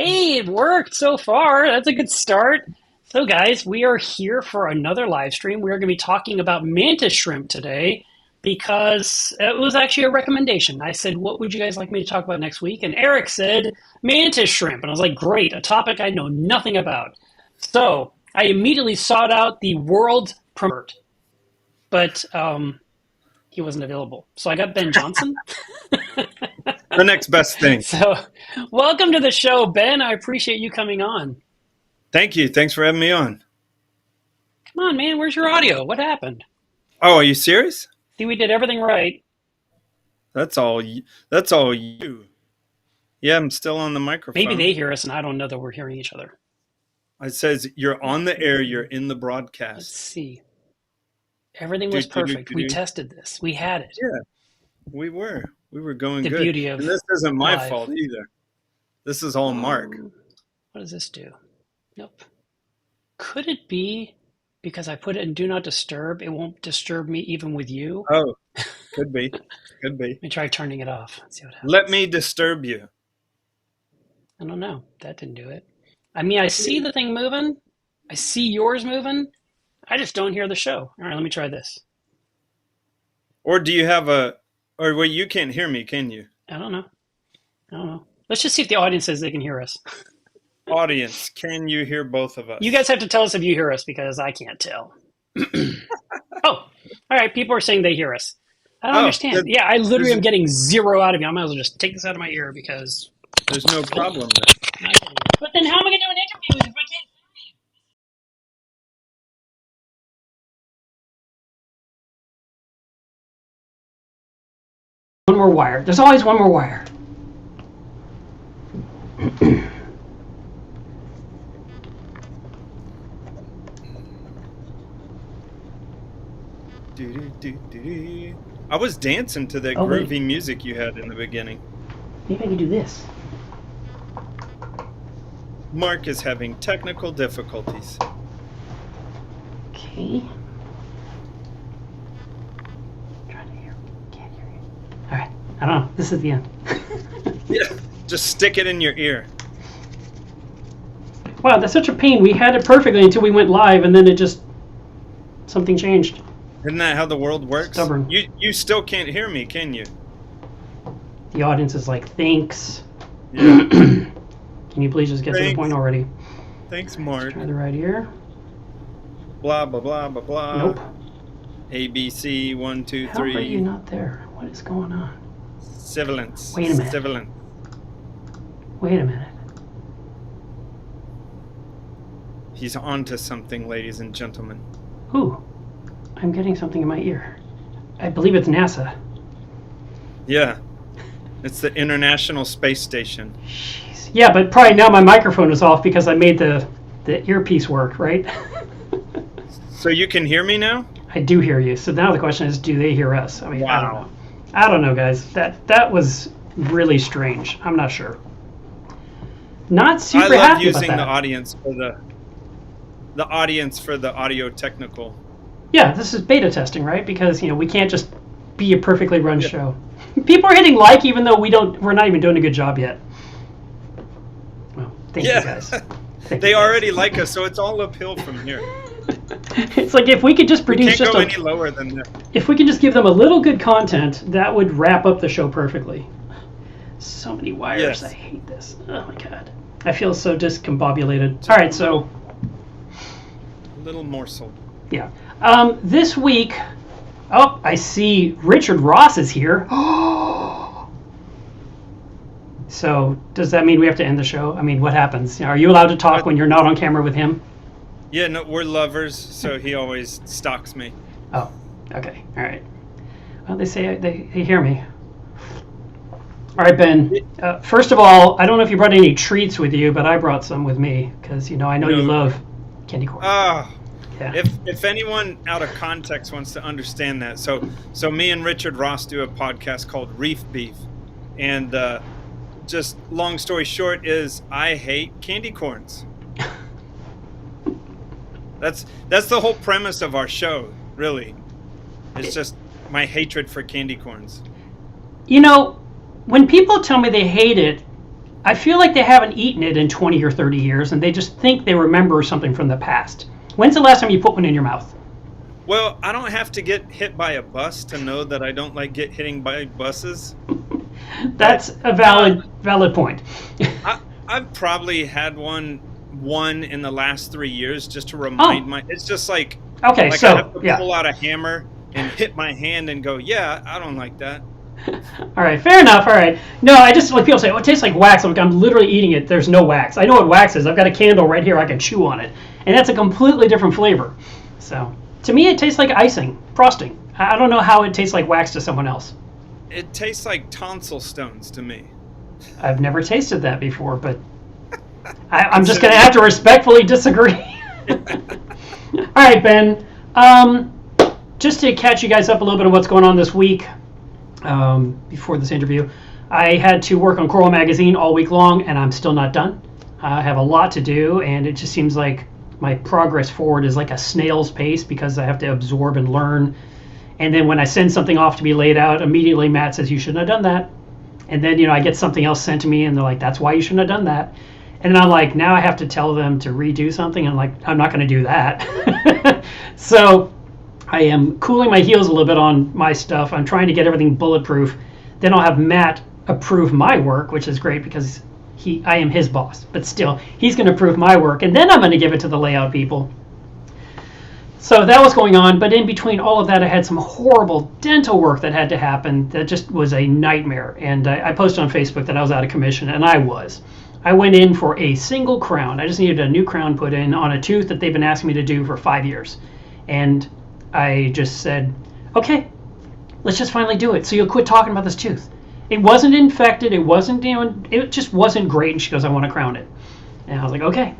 Hey, it worked so far. That's a good start. So, guys, we are here for another live stream. We are going to be talking about mantis shrimp today because it was actually a recommendation. I said, what would you guys like me to talk about next week? And Eric said, mantis shrimp. And I was like, great, a topic I know nothing about. So, I immediately sought out the world premiere, but he wasn't available. So, I got Ben Johnson. The next best thing. So, welcome to the show, Ben. I appreciate you coming on. Thank you. Thanks for having me on. Come on, man. Where's your audio? What happened? Oh, are you serious? See, we did everything right. That's all. That's all you. Yeah, I'm still on the microphone. Maybe they hear us, and I don't know that we're hearing each other. It says you're on the air. You're in the Let's broadcast. see. Everything was perfect. We tested this. We had it. Yeah, we were going The good. beauty of And this isn't my live. fault either. This is all Mark. What does this do? Nope. Could it be because I put it in Do Not Disturb? It won't disturb me even with you. Oh, could be. Could be. Let me try turning it off. Let's see what happens. Let me disturb you. I don't know. That didn't do it. I mean, I see the thing moving. I see yours moving. I just don't hear the show. All right, let me try this. Or do you have a... Or wait, you can't hear me, can you? I don't know. Let's just see if the audience says they can hear us. Audience, can you hear both of us? You guys have to tell us if you hear us because I can't tell. Oh, all right. People are saying they hear us. I don't understand. Good. Yeah, I literally am getting zero out of you. I might as well just take this out of my ear because... There's no problem there. But then how am I going to do an interview if I can't? One more wire. There's always one more wire. I was dancing to that groovy music you had in the beginning. Maybe I can do this. Mark is having technical difficulties. Okay. Trying to hear. Can't hear you. All right. I don't know. This is the end. Yeah. Just stick it in your ear. Wow, that's such a pain. We had it perfectly until we went live, and then it just... something changed. Isn't that how the world works? Stubborn. You still can't hear me, can you? The audience is like, thanks. Yeah. Can you please just get to the point already? Thanks, Mark. Try the right ear. Blah, blah, blah, blah, blah. Nope. A, B, C, 1, 2, 3. How are you not there? What is going on? Sibilance. Wait a minute. Sibilance. Wait a minute. He's onto something, ladies and gentlemen. Ooh, I'm getting something in my ear. I believe it's NASA. Yeah. It's the International Space Station. Jeez. Yeah, but probably now my microphone is off because I made the earpiece work, right? So you can hear me now? I do hear you. So now the question is, do they hear us? I mean, Wow. I don't know. I don't know, guys. That was really strange. I'm not sure. Not super I love happy using about the that. audience for the audio technical. Yeah, this is beta testing, right? Because we can't just be a perfectly run show. People are hitting like even though we're not even doing a good job yet. Well, thank you guys. They already like us, so it's all uphill from here. It's like if we could just produce Can't go any lower than that. if we could just give them a little good content, that would wrap up the show perfectly. So many wires. Yes. I hate this. Oh my god. I feel so discombobulated. All right, so A little morsel. yeah. This week, I see Richard Ross is here. So does that mean we have to end the show? I mean, what happens? Are you allowed to talk when you're not on camera with him? Yeah, no, we're lovers, so he always stalks me. Oh, okay. All right. Well, they say they hear me. All right, Ben. First of all, I don't know if you brought any treats with you, but I brought some with me because I know you love candy corn. Yeah. If anyone out of context wants to understand that, so me and Richard Ross do a podcast called Reef Beef, and just long story short is I hate candy corns. That's the whole premise of our show, really. It's just my hatred for candy corns. When people tell me they hate it, I feel like they haven't eaten it in 20 or 30 years, and they just think they remember something from the past. When's the last time you put one in your mouth? Well, I don't have to get hit by a bus to know that I don't like get hitting by buses. That's But a valid point. I've probably had one in the last 3 years just to remind Oh, my. It's just like okay. I So have to yeah. pull out a hammer and hit my hand and go, yeah, I don't like that. All right, fair enough. All right. No, I just like people say, oh, it tastes like wax. I'm literally eating it. There's no wax. I know what wax is. I've got a candle right here. I can chew on it, and that's a completely different flavor. So to me, it tastes like icing, frosting. I don't know how it tastes like wax to someone else. It tastes like tonsil stones to me. I've never tasted that before, but I'm just going to Consider have to respectfully disagree. All right, Ben. Just to catch you guys up a little bit of what's going on this week, before this interview, I had to work on Coral Magazine all week long, and I'm still not done. I have a lot to do, and it just seems like my progress forward is like a snail's pace because I have to absorb and learn. And then when I send something off to be laid out, immediately Matt says, you shouldn't have done that. And then, I get something else sent to me, and they're like, that's why you shouldn't have done that. And then I'm like, now I have to tell them to redo something. I'm like, I'm not going to do that. So I am cooling my heels a little bit on my stuff. I'm trying to get everything bulletproof. Then I'll have Matt approve my work, which is great because I am his boss. But still, he's going to approve my work, and then I'm going to give it to the layout people. So that was going on, but in between all of that, I had some horrible dental work that had to happen that just was a nightmare. And I posted on Facebook that I was out of commission, and I was. I went in for a single crown. I just needed a new crown put in on a tooth that they've been asking me to do for 5 years. And I just said, okay, let's just finally do it. So you'll quit talking about this tooth. It wasn't infected. It wasn't, it just wasn't great. And she goes, I want to crown it. And I was like, okay.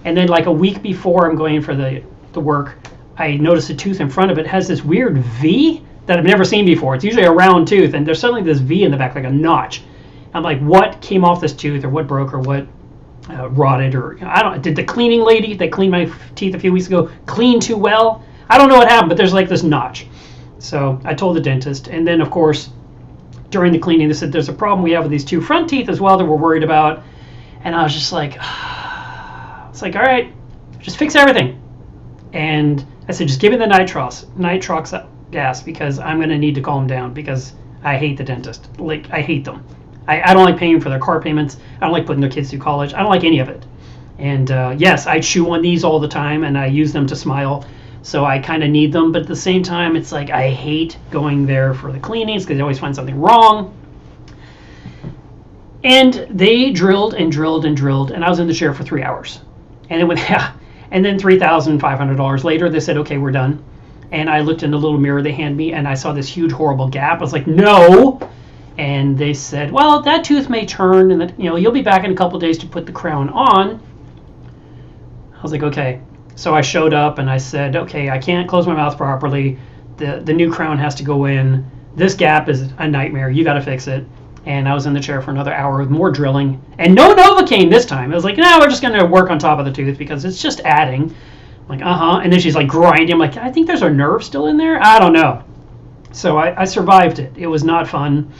And then like a week before I'm going in for the work, I noticed a tooth in front of it has this weird V that I've never seen before. It's usually a round tooth, and there's suddenly this V in the back, like a notch. I'm like, what came off this tooth, or what broke, or what rotted, or I don't. Did the cleaning lady that cleaned my teeth a few weeks ago clean too well? I don't know what happened, but there's like this notch. So I told the dentist, and then of course, during the cleaning, they said there's a problem we have with these two front teeth as well that we're worried about. And I was just like, it's like, all right, just fix everything. And I said, just give me the nitrox gas because I'm going to need to calm down because I hate the dentist. Like, I hate them. I don't like paying for their car payments. I don't like putting their kids through college. I don't like any of it. And yes, I chew on these all the time and I use them to smile. So I kind of need them. But at the same time, it's like I hate going there for the cleanings because I always find something wrong. And they drilled and drilled and drilled. And I was in the chair for 3 hours. And then And then $3,500 later, they said, okay, we're done. And I looked in the little mirror they handed me, and I saw this huge, horrible gap. I was like, no. And they said, well, that tooth may turn, and you'll be back in a couple of days to put the crown on. I was like, okay. So I showed up, and I said, okay, I can't close my mouth properly. The new crown has to go in. This gap is a nightmare. You got to fix it. And I was in the chair for another hour with more drilling. And no Novocaine this time. It was like, no, we're just going to work on top of the tooth because it's just adding. I'm like, uh-huh. And then she's like grinding. I'm like, I think there's a nerve still in there. I don't know. So I survived it. It was not fun.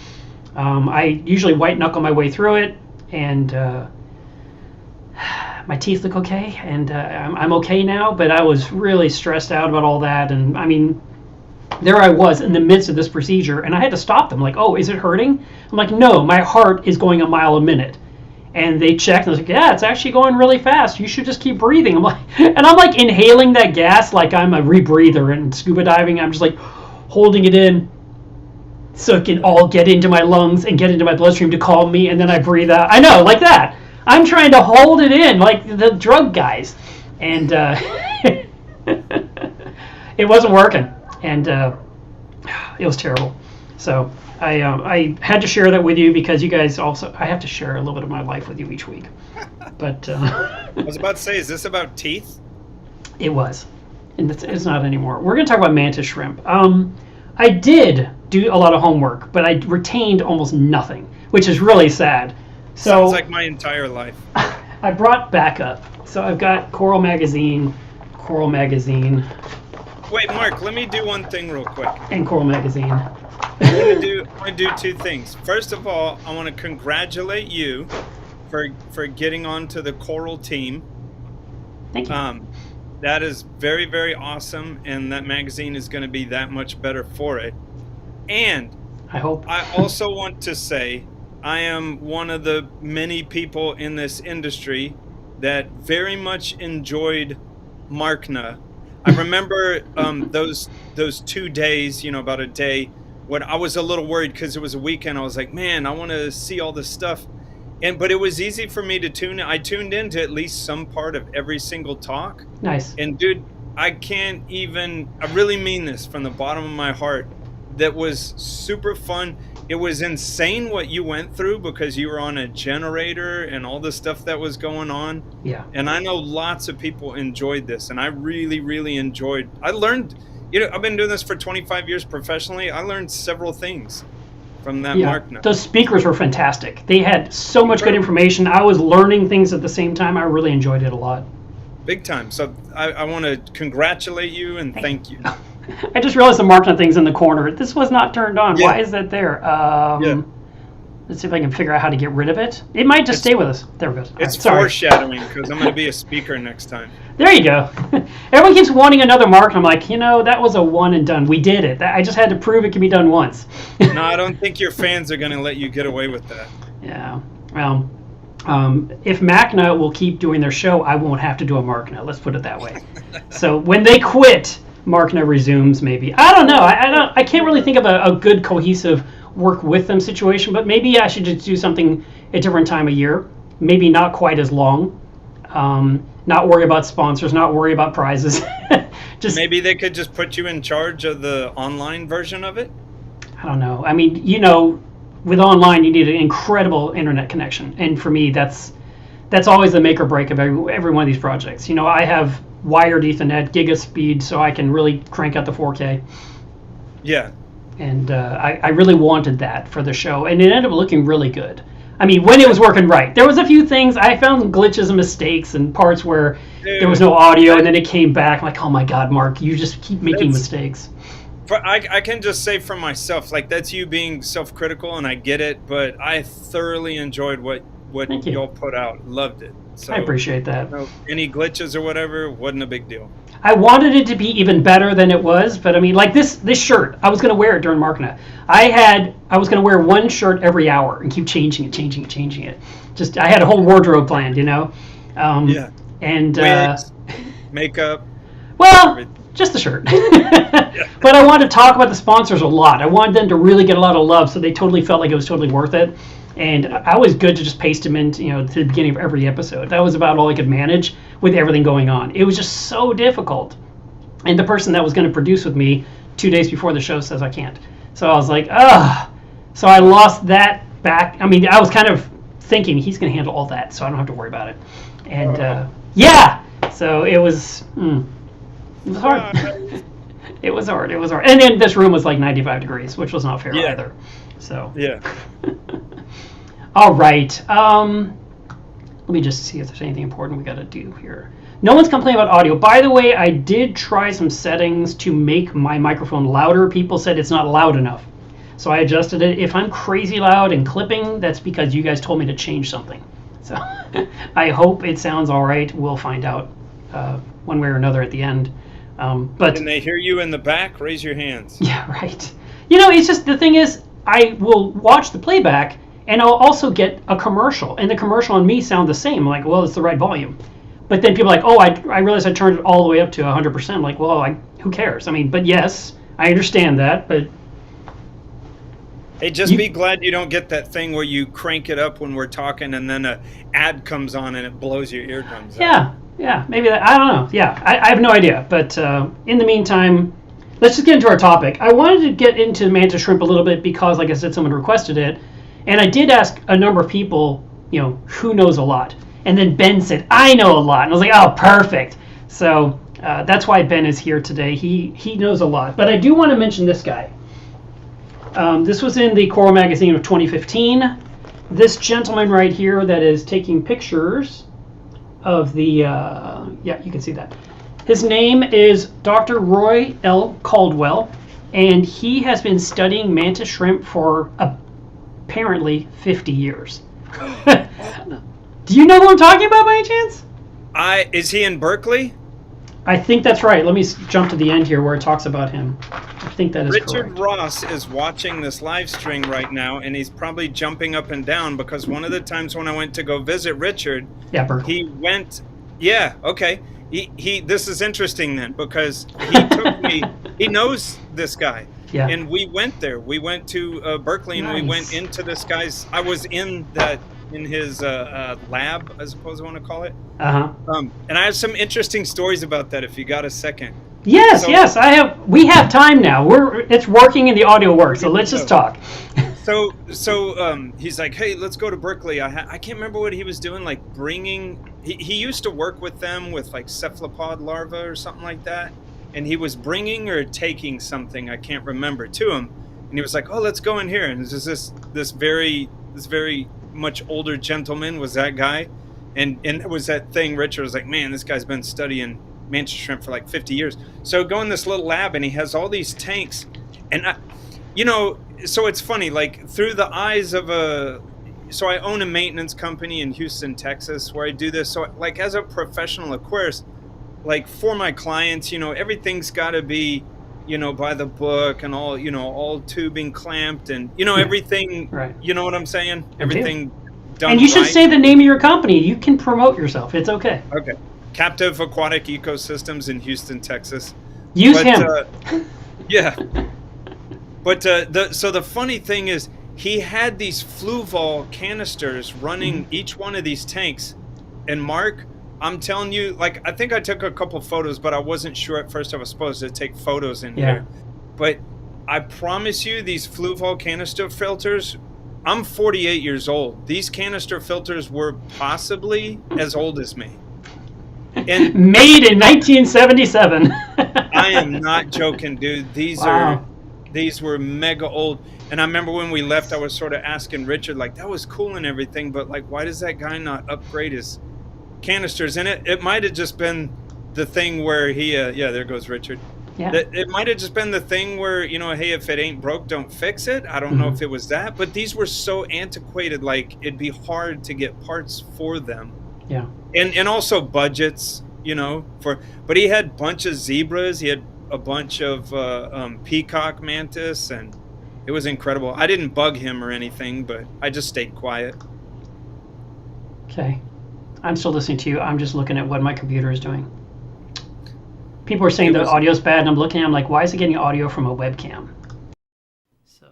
I usually white knuckle my way through it. And my teeth look okay. And I'm okay now. But I was really stressed out about all that. And I mean, there I was in the midst of this procedure, and I had to stop them. Like, oh, is it hurting? I'm like, no, my heart is going a mile a minute. And they checked, and I was like, yeah, it's actually going really fast. You should just keep breathing. And I'm like inhaling that gas like I'm a rebreather and scuba diving. I'm just like holding it in so it can all get into my lungs and get into my bloodstream to calm me, and then I breathe out. I know, like that. I'm trying to hold it in like the drug guys. And it wasn't working. And it was terrible. So I had to share that with you because you guys also, I have to share a little bit of my life with you each week. But I was about to say, is this about teeth? It was. And it's not anymore. We're going to talk about Mantis Shrimp. I did do a lot of homework, but I retained almost nothing, which is really sad. So sounds like my entire life. I brought backup. So I've got Coral Magazine. Wait, Mark, let me do one thing real quick. And Coral Magazine. I want to do two things. First of all, I want to congratulate you for getting onto the Coral team. Thank you. That is very, very awesome, and that magazine is going to be that much better for it. And I hope. I also want to say I am one of the many people in this industry that very much enjoyed Markna. I remember those 2 days, about a day, when I was a little worried because it was a weekend. I was like, man, I want to see all this stuff. But it was easy for me to tune in. I tuned into at least some part of every single talk. Nice. And dude, I really mean this from the bottom of my heart. That was super fun. It was insane what you went through because you were on a generator and all the stuff that was going on. Yeah. And I know lots of people enjoyed this, and I really, really enjoyed. I learned, I've been doing this for 25 years professionally. I learned several things from that Markna. Those speakers were fantastic. They had so much good information. I was learning things at the same time. I really enjoyed it a lot. Big time. So I want to congratulate you and thank you. I just realized the Markna thing's in the corner. This was not turned on. Yeah. Why is that there? Let's see if I can figure out how to get rid of it. It might just stay with us. There we go. It's foreshadowing because I'm going to be a speaker next time. There you go. Everyone keeps wanting another Markna. I'm like, that was a one and done. We did it. I just had to prove it can be done once. No, I don't think your fans are going to let you get away with that. Yeah. Well, if Markna will keep doing their show, I won't have to do a Markna. Let's put it that way. So when they quit, Markna resumes. Maybe I don't know. I can't really think of a good cohesive work with them situation. But maybe I should just do something a different time of year. Maybe not quite as long. Not worry about sponsors. Not worry about prizes. Just maybe they could just put you in charge of the online version of it. I don't know. I mean, with online, you need an incredible internet connection, and for me, that's always the make or break of every one of these projects. I have wired Ethernet, giga speed, so I can really crank out the 4K. Yeah. And I really wanted that for the show, and it ended up looking really good. I mean, when it was working right. There was a few things, I found glitches and mistakes and parts where there was no audio, and then it came back. I'm like, oh my God, Mark, you just keep making mistakes. I can just say for myself, like, that's you being self-critical, and I get it, but I thoroughly enjoyed what y'all put out. Loved it. So, I appreciate that. Any glitches or whatever, wasn't a big deal. I wanted it to be even better than it was, but I mean, like this shirt, I was going to wear it during Markna. I was going to wear one shirt every hour and keep changing it. Just, I had a whole wardrobe planned, Yeah. And wigs, makeup. Well, just the shirt. But I wanted to talk about the sponsors a lot. I wanted them to really get a lot of love, so they totally felt like it was totally worth it. And I was good to just paste them in, to the beginning of every episode. That was about all I could manage with everything going on. It was just so difficult. And the person that was going to produce with me 2 days before the show says I can't. So I was like, ugh. So I lost that back. I mean, I was kind of thinking he's going to handle all that, so I don't have to worry about it. And yeah, so it was hard. It was hard. And then this room was like 95 degrees, which was not fair either. So yeah. All right. Let me just see if there's anything important we got to do here. No one's complaining about audio. By the way, I did try some settings to make my microphone louder. People said it's not loud enough. So I adjusted it. If I'm crazy loud and clipping, that's because you guys told me to change something. So I hope it sounds all right. We'll find out one way or another at the end. But can they hear you in the back? Raise your hands. Yeah, right. It's just, the thing is, I will watch the playback, and I'll also get a commercial, and the commercial and me sound the same. I'm like, well, it's the right volume. But then people are like, oh, I realized I turned it all the way up to 100%. I'm like, well, who cares? I mean, but yes, I understand that, but... Hey, just be glad you don't get that thing where you crank it up when we're talking, and then an ad comes on and it blows your eardrums out. Yeah, maybe that, I don't know. Yeah, I have no idea. But in the meantime, let's just get into our topic. I wanted to get into Mantis Shrimp a little bit because, like I said, someone requested it. And I did ask a number of people, who knows a lot. And then Ben said, I know a lot. And I was like, oh, perfect. So that's why Ben is here today. He knows a lot. But I do want to mention this guy. This was in the Coral magazine of 2015. This gentleman right here that is taking pictures of the, yeah, you can see that. His name is Dr. Roy L. Caldwell, and he has been studying mantis shrimp for apparently 50 years. Do you know who I'm talking about by any chance? Is he in Berkeley? I think that's right. Let me jump to the end here where it talks about him. I think that is Richard correct. Ross is watching this live stream right now, and he's probably jumping up and down because one of the times when I went to go visit Richard, Yeah, Berkeley. he went. Yeah, okay. He. This is interesting then because he took me. He knows this guy, Yeah. and we went there. We went to Berkeley, and we went Nice. into this guy's. I was in his lab, I suppose I want to call it. Uh huh. And I have some interesting stories about that. If you got a second. Yes, So, yes, I have. We have time now. It's working and the audio works. So let's just talk. So he's like, hey, let's go to Berkeley. I can't remember what he was doing, like bringing. He used to work with them with like cephalopod larvae or something like that, and he was bringing or taking something, I can't remember, to him, and he was like, oh, let's go in here, and this very much older gentleman was that guy, and it was that thing. Richard was like, man, this guy's been studying mantis shrimp for like 50 years. So go in this little lab, and he has all these tanks, and so it's funny, like through the eyes of so I own a maintenance company in Houston, Texas, where I do this. So like as a professional aquarist, like for my clients, everything's got to be, by the book and all, all tubing clamped and, everything, Right. you know what I'm saying? I do. Everything done And you should right. say the name of your company. You can promote yourself. It's okay. Okay. Captive Aquatic Ecosystems in Houston, Texas. Use But, him. Yeah. But so the funny thing is, he had these Fluval canisters running each one of these tanks. And Mark, I'm telling you, like, I think I took a couple photos, but I wasn't sure at first I was supposed to take photos in here. But I promise you, these Fluval canister filters, I'm 48 years old. These canister filters were possibly as old as me. And Made in 1977. I am not joking, dude. Wow. These were mega old. And I remember when we left, I was sort of asking Richard, like, that was cool and everything, but like, why does that guy not upgrade his canisters? And it might have just been the thing where he, yeah, there goes Richard. Yeah. It might have just been the thing where, hey, if it ain't broke, don't fix it. I don't know if it was that, but these were so antiquated, like it'd be hard to get parts for them. Yeah. And also budgets, but he had a bunch of zebras. He had a bunch of peacock mantis, and it was incredible. I didn't bug him or anything, but I just stayed quiet. Okay. I'm still listening to you. I'm just looking at what my computer is doing. People are saying the audio's bad, and I'm looking. I'm like, why is it getting audio from a webcam?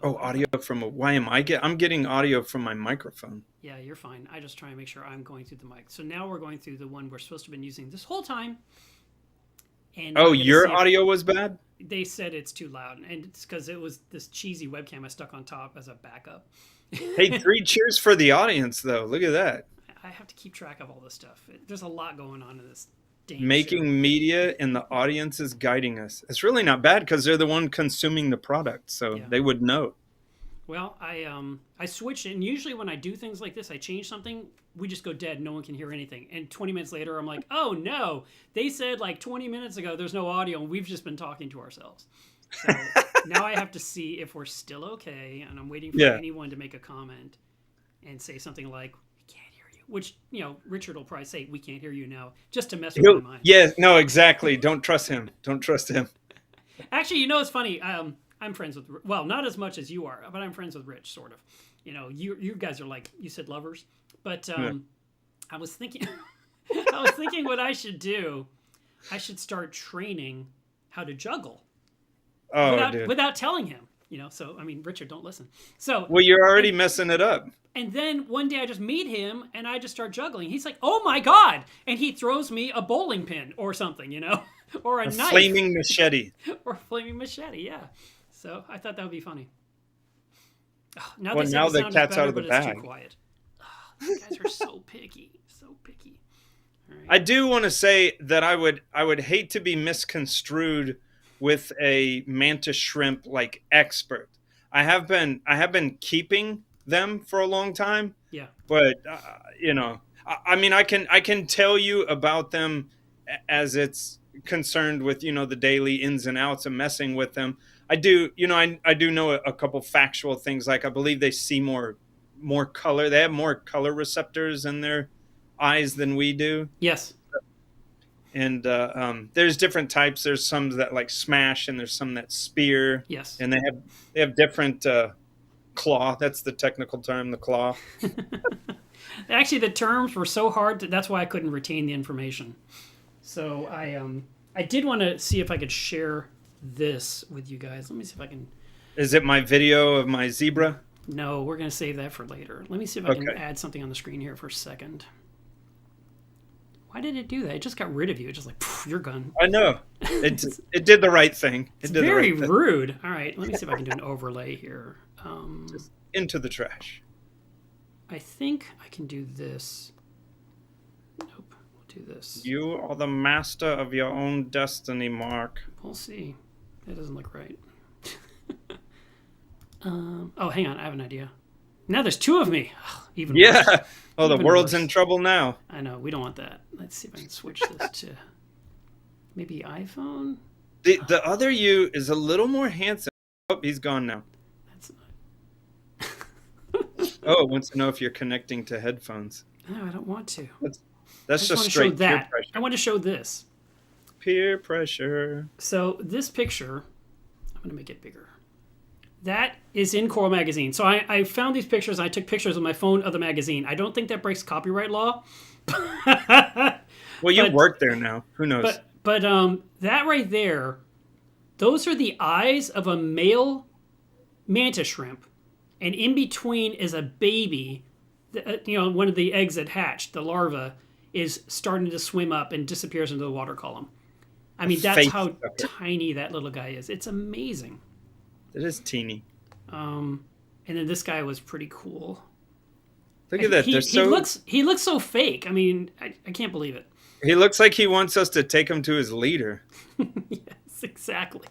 Oh, audio from I'm getting audio from my microphone. Yeah, you're fine. I just try and make sure I'm going through the mic. So now we're going through the one we're supposed to have been using this whole time. And your audio was bad? They said it's too loud, and it's because it was this cheesy webcam I stuck on top as a backup. Hey, 3 cheers for the audience, though. Look at that. I have to keep track of all this stuff. There's a lot going on in this. Making media and the audience is guiding us. It's really not bad because they're the one consuming the product, so they would know. Well, I switched it, and usually when I do things like this, I change something, we just go dead, no one can hear anything. And 20 minutes later, I'm like, oh no, they said like 20 minutes ago there's no audio, and we've just been talking to ourselves. So now I have to see if we're still okay, and I'm waiting for anyone to make a comment and say something like, we can't hear you, which, Richard will probably say, we can't hear you now, just to mess with my mind. Yeah, no, exactly. Don't trust him. Don't trust him. Actually, it's funny. I'm friends with, well, not as much as you are, but I'm friends with Rich, sort of. You guys are like, you said lovers, but I was thinking, what I should do. I should start training how to juggle. Without telling him, So I mean, Richard, don't listen. So well, you're already messing it up. And then one day I just meet him and I just start juggling. He's like, "Oh my god!" And he throws me a bowling pin or something, or a knife, flaming machete, or a flaming machete. Yeah. So I thought that would be funny. Now the cat's out of the bag. It's too quiet. These guys are so picky, so picky. All right. I do want to say that I would hate to be misconstrued with a mantis shrimp like expert. I have been keeping them for a long time. Yeah. But I mean, I can tell you about them as it's concerned with the daily ins and outs of messing with them. I do I do know a couple factual things, like I believe they see more color. They have more color receptors in their eyes than we do. Yes. And there's different types. There's some that like smash, and there's some that spear. Yes. And they have different claw. That's the technical term, the claw. Actually, the terms were so hard that's why I couldn't retain the information. So I did want to see if I could share this with you guys. Let me see if I can. Is it my video of my zebra? No, we're going to save that for later. Let me see if I can add something on the screen here for a second. Why did it do that? It just got rid of you. It just like, you're gone. I know. It did the right thing. It's very rude. All right, let me see if I can do an overlay here. Just into the trash. I think I can do this. Nope, we'll do this. You are the master of your own destiny, Mark. We'll see. That doesn't look right. Oh, hang on. I have an idea. Now there's two of me. Even worse. Oh, the Even world's worse. in trouble now. I know. We don't want that. Let's see if I can switch this to maybe iPhone. The other you is a little more handsome. Oh, he's gone now. That's Oh, it wants to know if you're connecting to headphones. No, I don't want to. That's just want to straight show peer that. pressure. I want to show this. Peer pressure. So this picture, I'm going to make it bigger. That is in Coral Magazine. So I found these pictures. And I took pictures with my phone of the magazine. I don't think that breaks copyright law. Well, you work there now. Who knows? But that right there, those are the eyes of a male mantis shrimp, and in between is a baby. One of the eggs that hatched, the larva, is starting to swim up and disappears into the water column. I mean, that's how tiny that little guy is. It's amazing. It is teeny. And then this guy was pretty cool. Look at that. He looks so fake. I mean, I can't believe it. He looks like he wants us to take him to his leader. Yes, exactly.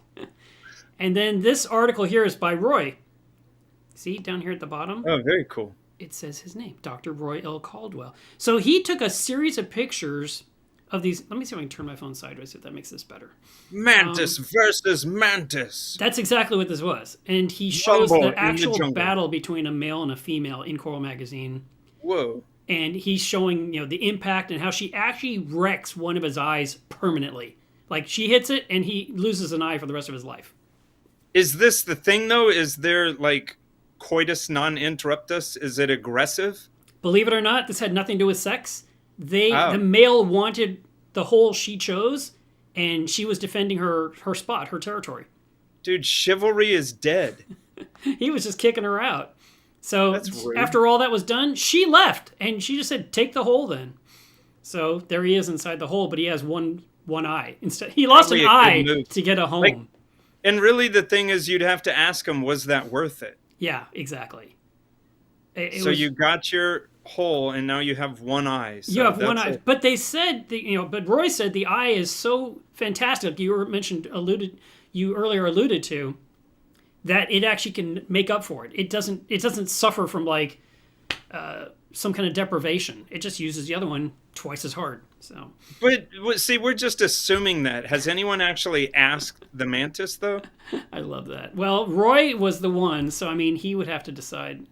And then this article here is by Roy. See, down here at the bottom? Oh, very cool. It says his name, Dr. Roy L. Caldwell. So he took a series of pictures of these. Let me see if I can turn my phone sideways if that makes this better. Mantis versus mantis. That's exactly what this was. And he shows the actual battle between a male and a female in Coral Magazine. Whoa. And he's showing, the impact and how she actually wrecks one of his eyes permanently. Like, she hits it and he loses an eye for the rest of his life. Is this the thing, though? Is there, like, coitus non interruptus? Is it aggressive? Believe it or not, this had nothing to do with sex. The male wanted the hole she chose, and she was defending her spot, her territory. Dude, chivalry is dead. He was just kicking her out. So after all that was done, she left, and she just said, "Take the hole, then." So there he is inside the hole, but he has one eye instead. He lost an eye to get a home. Like, and really, the thing is, you'd have to ask him, was that worth it? Yeah, exactly. You got your hole, and now you have one eye. So you have one eye, but they said, but Roy said the eye is so fantastic. You earlier alluded to that it actually can make up for it. It doesn't suffer from like some kind of deprivation. It just uses the other one twice as hard. So, but see, we're just assuming that. Has anyone actually asked the mantis though? I love that. Well, Roy was the one, so I mean, he would have to decide.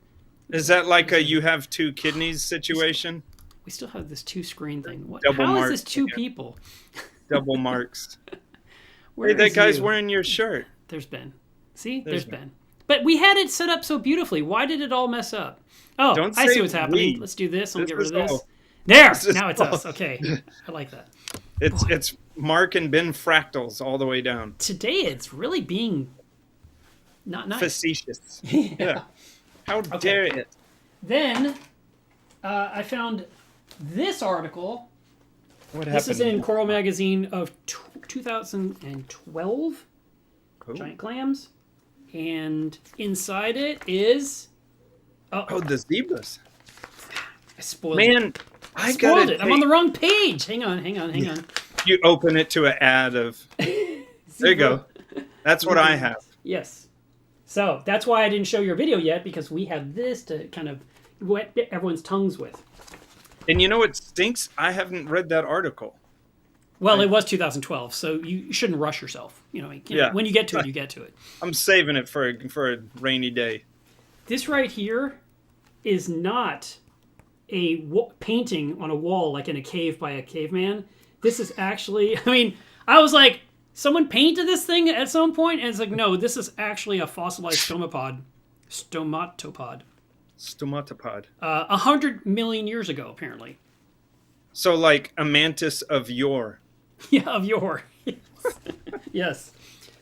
Is that like a you have two kidneys situation? We still have this two screen thing. How is this two people? Double marks. Hey, that guy's wearing your shirt. There's Ben. See, there's Ben. But we had it set up so beautifully. Why did it all mess up? Oh, I see what's happening. Let's do this. I'll get rid of this. There! Now it's us. Okay. I like that. It's Mark and Ben fractals all the way down. Today it's really being not nice. Facetious. Yeah. How dare it? Then I found this article. What happened? This is in Coral Magazine of 2012. Cool. Giant clams. And inside it is... Oh, the zebras. I spoiled it. I got it. I'm on the wrong page. Hang on. You open it to an ad of... There you go. That's what I have. Yes. So that's why I didn't show your video yet, because we have this to kind of wet everyone's tongues with. And you know what stinks? I haven't read that article. Well, it was 2012, so you shouldn't rush yourself. When you get to it, you get to it. I'm saving it for a rainy day. This right here is not a painting on a wall, like in a cave by a caveman. This is actually, I mean, I was like, someone painted this thing at some point, and it's like, no, this is actually a fossilized stomatopod. Stomatopod. 100 million years ago, apparently. So like a mantis of yore. Yeah, of yore. Yes.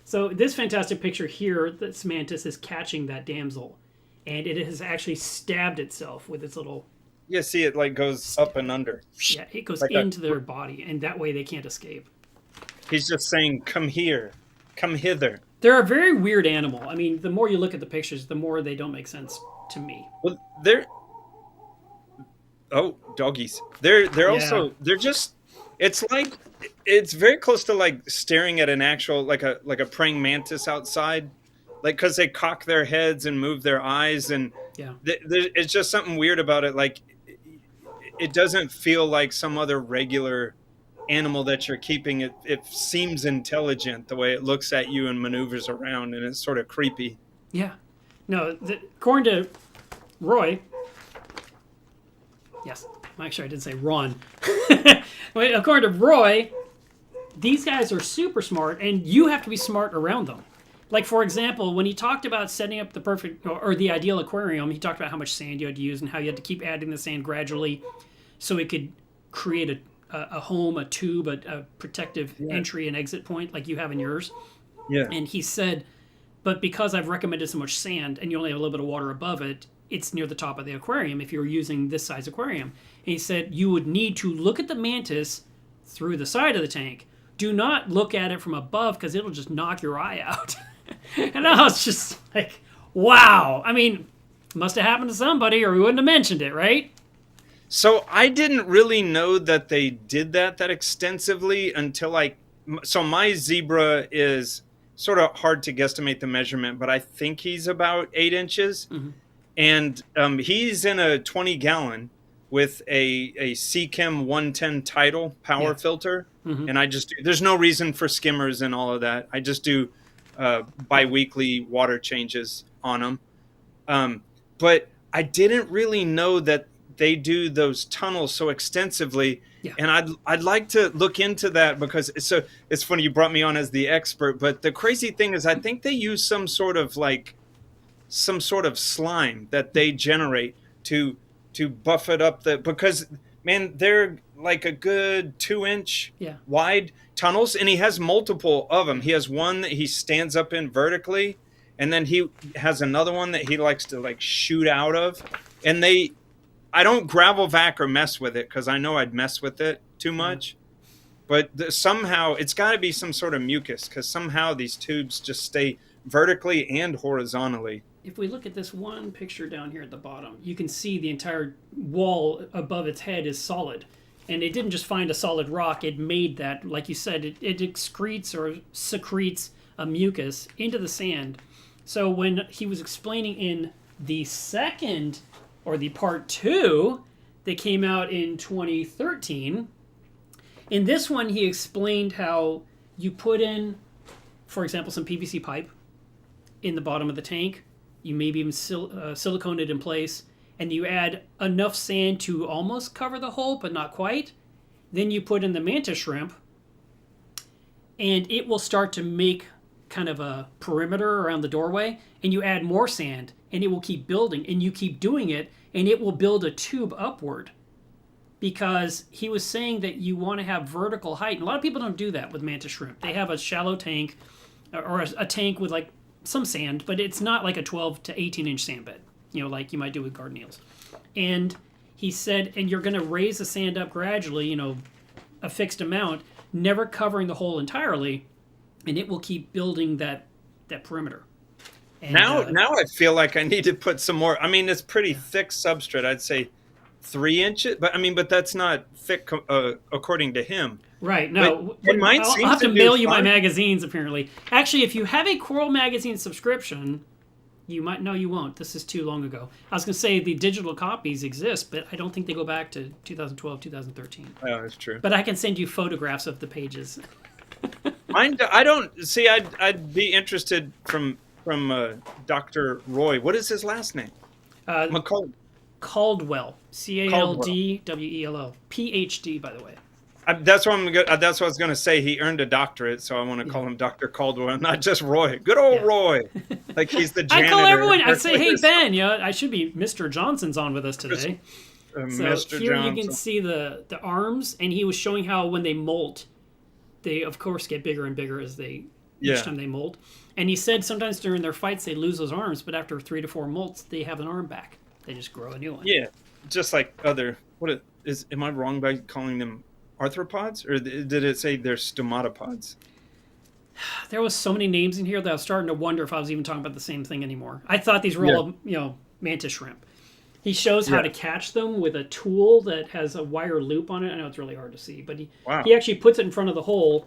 So this fantastic picture here, this mantis is catching that damsel, and it has actually stabbed itself with its little. Yeah, see it like goes up and under. Yeah, it goes like into their body, and that way they can't escape. He's just saying, "Come here, come hither." They're a very weird animal. I mean, the more you look at the pictures, the more they don't make sense to me. Well, they're doggies. They're also they're just. It's very close to like staring at an actual like a praying mantis outside, like because they cock their heads and move their eyes, and it's just something weird about it. Like it doesn't feel like some other regular animal that you're keeping. It seems intelligent the way it looks at you and maneuvers around, and it's sort of creepy. Yeah. No, according to Roy. Yes. Actually, I did say Ron. According to Roy, these guys are super smart, and you have to be smart around them. Like, for example, when he talked about setting up the perfect or the ideal aquarium, he talked about how much sand you had to use and how you had to keep adding the sand gradually so it could create a home, a tube, a protective entry and exit point like you have in yours. Yeah. And he said, but because I've recommended so much sand and you only have a little bit of water above it, it's near the top of the aquarium if you're using this size aquarium. And he said you would need to look at the mantis through the side of the tank. Do not look at it from above because it'll just knock your eye out. And I was just like, wow. I mean, must have happened to somebody or we wouldn't have mentioned it, right? So I didn't really know that they did that extensively until so my zebra is sort of hard to guesstimate the measurement, but I think he's about 8 inches. Mm-hmm. And he's in a 20-gallon with a Seachem 110 tidal power filter. Mm-hmm. And I just there's no reason for skimmers and all of that. I just do bi-weekly water changes on them. But I didn't really know that they do those tunnels so extensively. Yeah. And I'd like to look into that because it's funny you brought me on as the expert. But the crazy thing is I think they use some sort of slime that they generate to buffet up because man, they're like a good 2-inch wide tunnels, and he has multiple of them. He has one that he stands up in vertically, and then he has another one that he likes to like shoot out of. And I don't gravel vac or mess with it because I know I'd mess with it too much. But somehow it's got to be some sort of mucus because somehow these tubes just stay vertically and horizontally. If we look at this one picture down here at the bottom, you can see the entire wall above its head is solid. And it didn't just find a solid rock, it made that, like you said, it excretes or secretes a mucus into the sand. So when he was explaining in the second, or the part 2, that came out in 2013, in this one he explained how you put in, for example, some PVC pipe in the bottom of the tank. You maybe even silicone it in place, and you add enough sand to almost cover the hole, but not quite. Then you put in the mantis shrimp, and it will start to make kind of a perimeter around the doorway, and you add more sand, and it will keep building, and you keep doing it, and it will build a tube upward. Because he was saying that you want to have vertical height, and a lot of people don't do that with mantis shrimp. They have a shallow tank, or a tank with like some sand, but it's not like a 12 to 18 inch sand bed, like you might do with garden eels. And he said, and you're going to raise the sand up gradually, a fixed amount, never covering the hole entirely, and it will keep building that perimeter. And, now I feel like I need to put some more. I mean, it's pretty thick substrate. I'd say 3 inches, but that's not thick according to him. Right. No, I'll have to mail you my magazines, apparently. Actually, if you have a Coral Magazine subscription, you might... No, you won't. This is too long ago. I was going to say the digital copies exist, but I don't think they go back to 2012, 2013. Oh, that's true. But I can send you photographs of the pages. Mine, I don't... See, I'd be interested from Dr. Roy. What is his last name? McCullough. Caldwell, Caldwell. Caldwell, PhD, by the way. That's what that's what I was going to say. He earned a doctorate, so I want to Yeah. call him Dr. Caldwell, not just Roy. Good old Yeah. Roy, like he's the I janitor. call everyone. I say, hey Ben, I should be Mr. Johnson's on with us today. So Mr. here you can Johnson. see the arms, and he was showing how when they molt, they of course get bigger and bigger as they each time they molt. And he said sometimes during their fights they lose those arms, but after 3 to 4 molts they have an arm back. They just grow a new one. Yeah, just like other. Am I wrong by calling them arthropods, or did it say they're stomatopods? There was so many names in here that I was starting to wonder if I was even talking about the same thing anymore. I thought these were all mantis shrimp. He shows how to catch them with a tool that has a wire loop on it. I know it's really hard to see, but he actually puts it in front of the hole.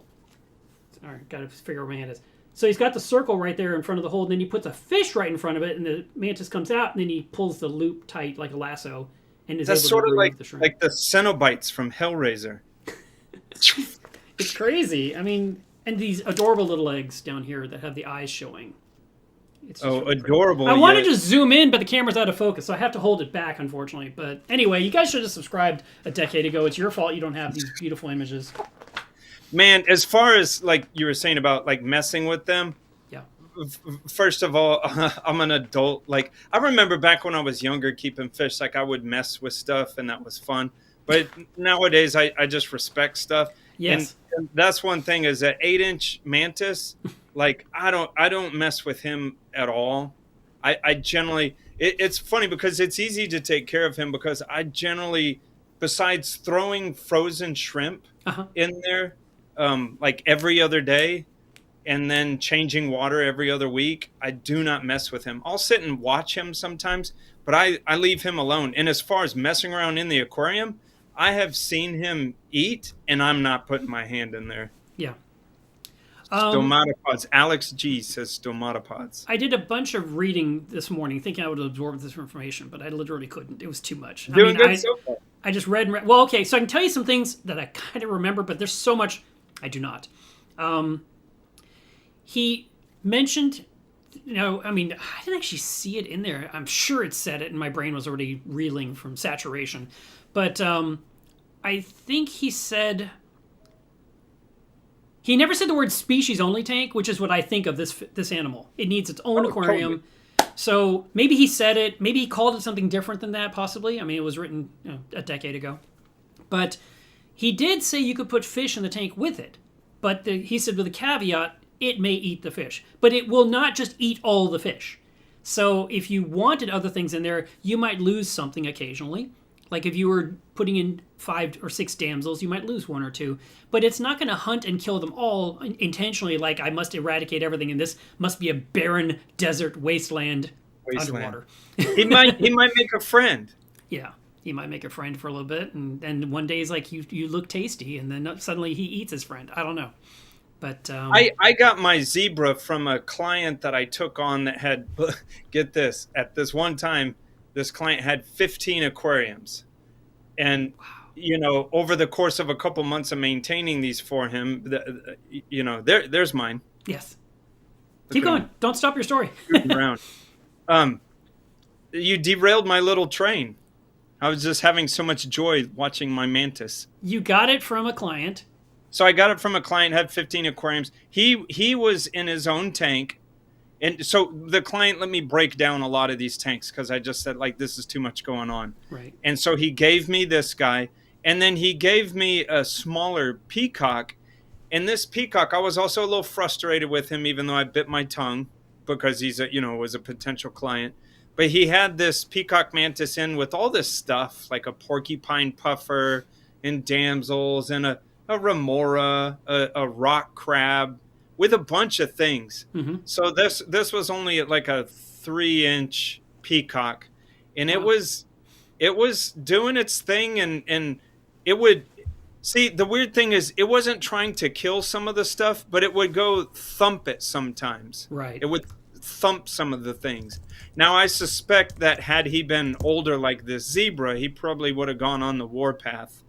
All right, got to figure out where my hand is. So he's got the circle right there in front of the hole, and then he puts a fish right in front of it, and the mantis comes out, and then he pulls the loop tight like a lasso, and is That's able sort to of remove the shrimp. like the Cenobites from Hellraiser. It's crazy. I mean, and these adorable little eggs down here that have the eyes showing. It's just really adorable! I wanted to zoom in, but the camera's out of focus, so I have to hold it back, unfortunately. But anyway, you guys should have subscribed a decade ago. It's your fault you don't have these beautiful images. Man, as far as like you were saying about like messing with them, yeah. First of all, I'm an adult. Like I remember back when I was younger, keeping fish, like I would mess with stuff, and that was fun. But nowadays, I just respect stuff. Yes, and that's one thing is that 8-inch mantis. Like I don't mess with him at all. I generally it's funny because it's easy to take care of him because I generally, besides throwing frozen shrimp in there, like every other day, and then changing water every other week, I do not mess with him. I'll sit and watch him sometimes, but I leave him alone. And as far as messing around in the aquarium, I have seen him eat, and I'm not putting my hand in there. Yeah. Stomatopods. Alex G says stomatopods. I did a bunch of reading this morning thinking I would absorb this information, but I literally couldn't. It was too much. Doing good so far. I just read and read. Well, okay, so I can tell you some things that I kind of remember, but there's so much I do not. He mentioned, I mean, I didn't actually see it in there. I'm sure it said it, and my brain was already reeling from saturation. But I think he said... He never said the word species-only tank, which is what I think of this animal. It needs its own aquarium. So maybe he said it. Maybe he called it something different than that, possibly. I mean, it was written a decade ago. But he did say you could put fish in the tank with it. But he said with a caveat, it may eat the fish. But it will not just eat all the fish. So if you wanted other things in there, you might lose something occasionally. Like if you were putting in 5 or 6 damsels, you might lose 1 or 2. But it's not going to hunt and kill them all intentionally, like I must eradicate everything, and this must be a barren desert wasteland. Underwater. He might make a friend. Yeah, he might make a friend for a little bit, and then one day he's like, you look tasty, and then suddenly he eats his friend. I don't know. But I got my zebra from a client that I took on that had, get this, at this one time, this client had 15 aquariums. And, over the course of a couple months of maintaining these for him, there's mine. Yes. Keep going. Don't stop your story. Around. You derailed my little train. I was just having so much joy watching my mantis. You got it from a client. So I got it from a client, had 15 aquariums. He was in his own tank. And so the client let me break down a lot of these tanks because I just said, like, this is too much going on. Right. And so he gave me this guy. And then he gave me a smaller peacock. And this peacock, I was also a little frustrated with him, even though I bit my tongue because he's was a potential client. But he had this peacock mantis in with all this stuff, like a porcupine puffer and damsels and a remora, a rock crab, with a bunch of things. Mm-hmm. So this was only like a 3-inch peacock, and it was doing its thing, and it would see. The weird thing is, it wasn't trying to kill some of the stuff, but it would go thump it sometimes. Right. It would thump some of the things. Now I suspect that had he been older like this zebra, he probably would have gone on the warpath.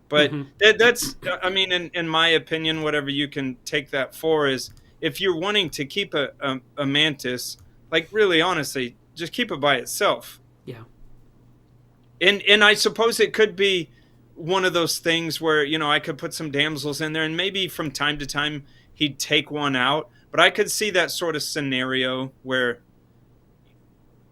But that's, I mean, in my opinion, whatever you can take that for is, if you're wanting to keep a mantis, like really honestly, just keep it by itself. Yeah. And I suppose it could be one of those things where, I could put some damsels in there and maybe from time to time he'd take one out. But I could see that sort of scenario where,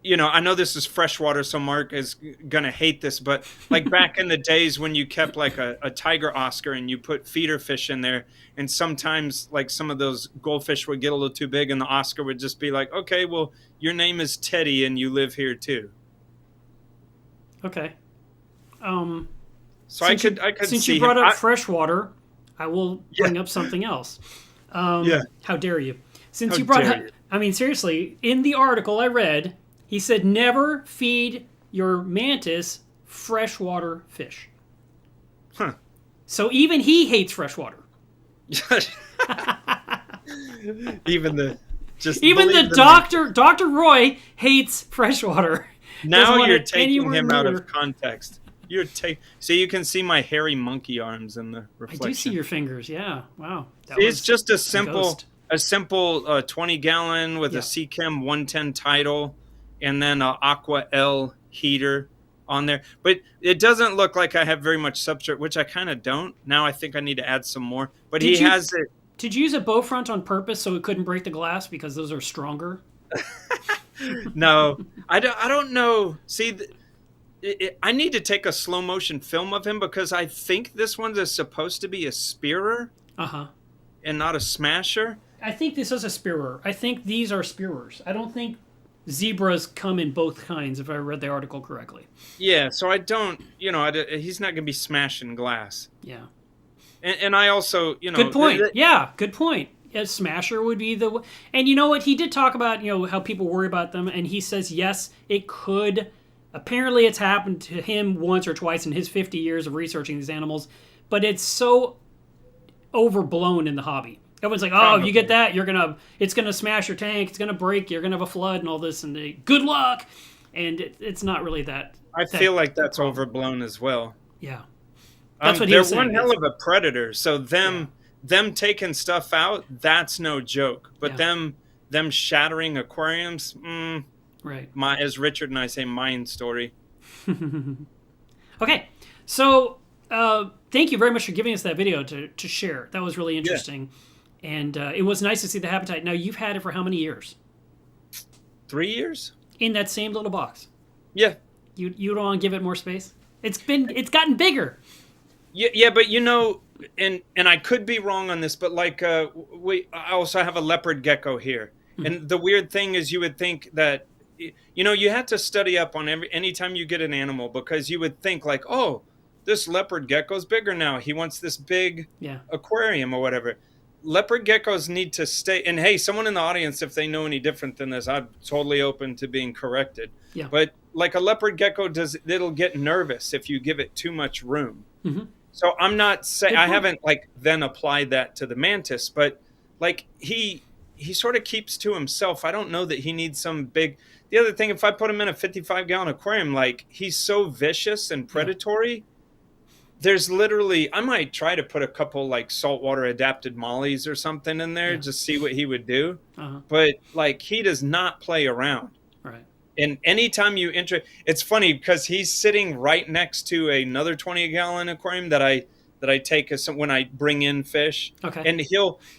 I know this is freshwater, so Mark is going to hate this, but like back in the days when you kept like a tiger Oscar and you put feeder fish in there, and sometimes like some of those goldfish would get a little too big and the Oscar would just be like, okay, well, your name is Teddy and you live here too. Okay. So I could since see you brought him. up freshwater, I will bring up something else. How dare you? Since How you brought dare up, you. I mean, seriously, in the article I read, he said never feed your mantis freshwater fish. Huh. So even he hates freshwater. Even the Dr. Roy hates freshwater. Now you're it taking anywhere him out near. of context. So you can see my hairy monkey arms in the I reflection. do see your fingers. Yeah. Wow. It's just a ghost. simple 20 gallon with a Seachem 110 title, and then a Aqua L heater on there. But it doesn't look like I have very much substrate, which I kind of don't. Now I think I need to add some more. But he has it. Did you use a bow front on purpose so it couldn't break the glass because those are stronger? No, I don't know. See, I need to take a slow motion film of him because I think this one is supposed to be a spearer. And not a smasher. I think this is a spearer. I think these are spearers. I don't think zebras come in both kinds, if I read the article correctly. Yeah, so I don't, he's not going to be smashing glass. Yeah. And I also, Good point. Good point. A smasher would be the... And you know what? He did talk about, how people worry about them, and he says, yes, it could. Apparently it's happened to him once or twice in his 50 years of researching these animals, but it's so overblown in the hobby. Everyone's like, oh, if you get that, it's gonna smash your tank, it's gonna break, you're gonna have a flood and all this, and good luck. And it's not really that. I feel like that's overblown as well. Yeah, that's what he they're was saying. One hell of a predator. So them taking stuff out, that's no joke. But them shattering aquariums, right? As Richard and I say, mine story. Okay, so. Thank you very much for giving us that video to share. That was really interesting. Yeah. And it was nice to see the habitat. Now, you've had it for how many years? 3 years. In that same little box? Yeah. You don't want to give it more space? It's gotten bigger. Yeah, but and I could be wrong on this, but like I also have a leopard gecko here. And the weird thing is you would think that, you have to study up on anytime you get an animal, because you would think like, oh, this leopard gecko's bigger now. He wants this big aquarium or whatever. Leopard geckos need to stay. And hey, someone in the audience, if they know any different than this, I'm totally open to being corrected. Yeah. But like a leopard gecko it'll get nervous if you give it too much room. Mm-hmm. So I'm not saying, I haven't like then applied that to the mantis, but like he sort of keeps to himself. I don't know that he needs some big. The other thing, if I put him in a 55-gallon aquarium, like he's so vicious and predatory. Yeah. There's literally, I might try to put a couple like saltwater adapted mollies or something in there, just see what he would do. But like he does not play around. Right. And anytime you it's funny because he's sitting right next to another 20-gallon aquarium that I take when I bring in fish. Okay. And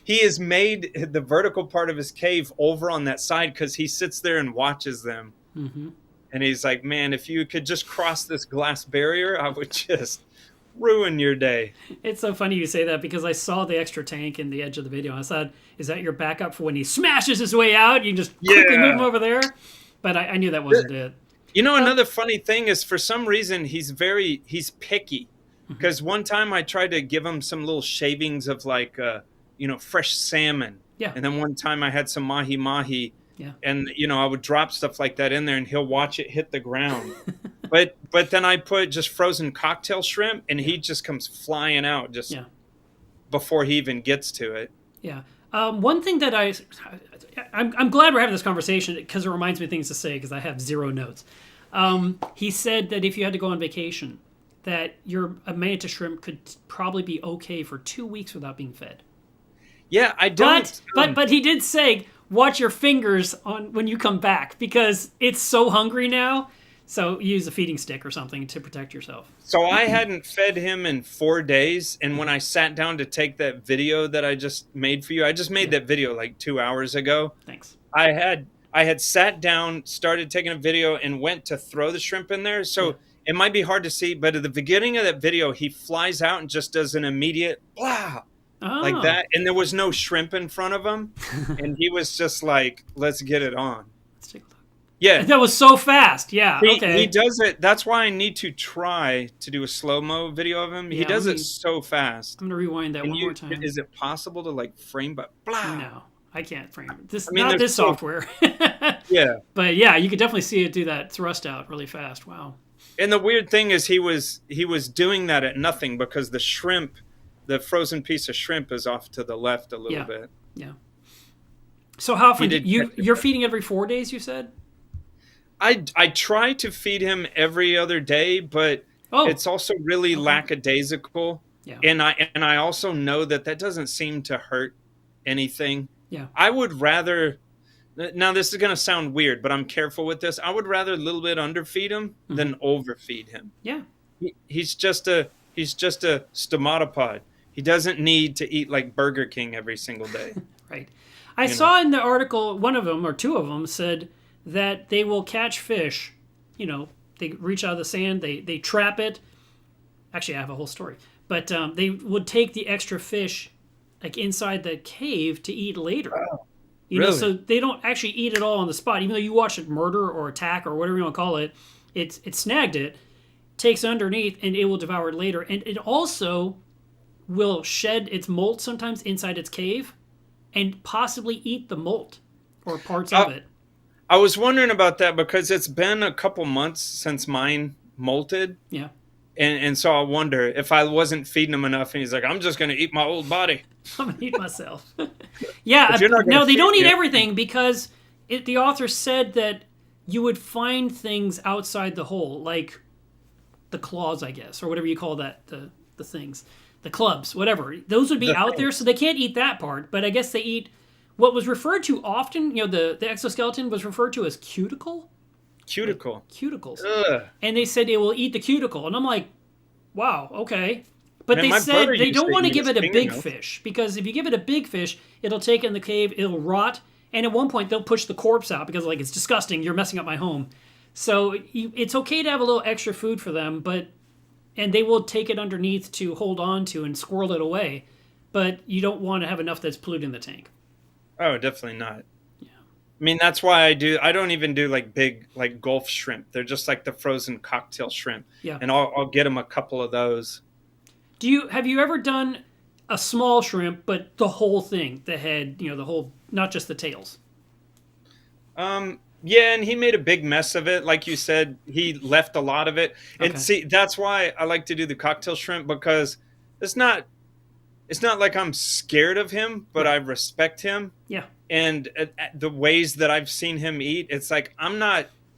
he has made the vertical part of his cave over on that side because he sits there and watches them. Mm-hmm. And he's like, man, if you could just cross this glass barrier, I would just ruin your day. It's so funny you say that because I saw the extra tank in the edge of the video. I said, is that your backup for when he smashes his way out? You just quickly move him over there? But I knew that wasn't it. Another funny thing is for some reason he's picky. Because one time I tried to give him some little shavings of like, fresh salmon. Yeah. And then one time I had some mahi-mahi. Yeah. And, I would drop stuff like that in there and he'll watch it hit the ground. But then I put just frozen cocktail shrimp and he just comes flying out before he even gets to it. Yeah. One thing that I'm glad we're having this conversation because it reminds me of things to say because I have zero notes. He said that if you had to go on vacation, that a mantis shrimp could probably be okay for 2 weeks without being fed. Yeah, I don't. But he did say, watch your fingers on when you come back because it's so hungry now So you use a feeding stick or something to protect yourself. So I hadn't fed him in 4 days, and when I sat down to take that video that I just made for you, I just made Yeah. that video like 2 hours ago. Thanks. I had sat down, started taking a video, and went to throw the shrimp in there. Yeah. So it might be hard to see, but at the beginning of that video, he flies out and just does an immediate blah like Oh. that, and there was no shrimp in front of him, and he was just like, "Let's get it on." Let's take a look. Yeah, That was so fast. Yeah. he Okay. does it. That's why I need to try to do a slow mo video of him. He Yeah. does it so fast. I'm gonna rewind that Can one you? more time. Is it possible to like frame but blah? No, I can't frame it. This I mean, not there's this so software. yeah. But yeah, you could definitely see it do that thrust out really fast. Wow. And the weird thing is he was doing that at nothing because the shrimp, the frozen piece of shrimp, is off to the left a little Yeah. bit. Yeah. So how He often did you catch it. you're feeding every 4 days? You said. I try to feed him every other day, but Oh. it's also really Okay. lackadaisical. Yeah. And I also know that doesn't seem to hurt anything. Yeah. I would rather. Now this is going to sound weird, but I'm careful with this. I would rather a little bit underfeed him than overfeed him. Yeah. He's just a stomatopod. He doesn't need to eat like Burger King every single day. Right. I saw in the article one of them or two of them said that they will catch fish. You know, they reach out of the sand, they trap it. Actually, I have a whole story, but they would take the extra fish like inside the cave to eat later. You know, Really? so they don't actually eat it all on the spot. Even though you watch it murder or attack or whatever you want to call it, it snagged it, takes underneath, and it will devour it later. And it also will shed its molt sometimes inside its cave and possibly eat the molt or parts of it. I was wondering about that because it's been a couple months since mine molted. Yeah. And so I wonder if I wasn't feeding him enough, and he's like, "I'm just going to eat my old body." I'm gonna eat myself. Yeah, If you're not gonna no, they feed don't eat me- everything because the author said that you would find things outside the hole, like the claws, I guess, or whatever you call that, the things, the clubs, whatever. Those would be out there, so they can't eat that part. But I guess they eat what was referred to often. You know, the exoskeleton was referred to as Cuticle. cuticles, Ugh. and they said it will eat the cuticle, and I'm like, wow, okay. But Man, they my said brother they used don't to want to eat give his it a big fingernails. fish because if you give it a big fish, it'll take it in the cave, it'll rot, and at one point they'll push the corpse out because like it's disgusting. You're messing up my home. So it's okay to have a little extra food for them, and they will take it underneath to hold on to and squirrel it away. But you don't want to have enough that's polluting the tank. Oh, definitely not. I mean, that's why I don't even do like big, like Gulf shrimp. They're just like the frozen cocktail shrimp. Yeah. And I'll get them a couple of those. Have you ever done a small shrimp, but the whole thing, the head, the whole, not just the tails? Yeah, and he made a big mess of it. Like you said, he left a lot of it. And Okay. see, that's why I like to do the cocktail shrimp because it's not like I'm scared of him, but I respect him. Yeah. And the ways that I've seen him eat, it's like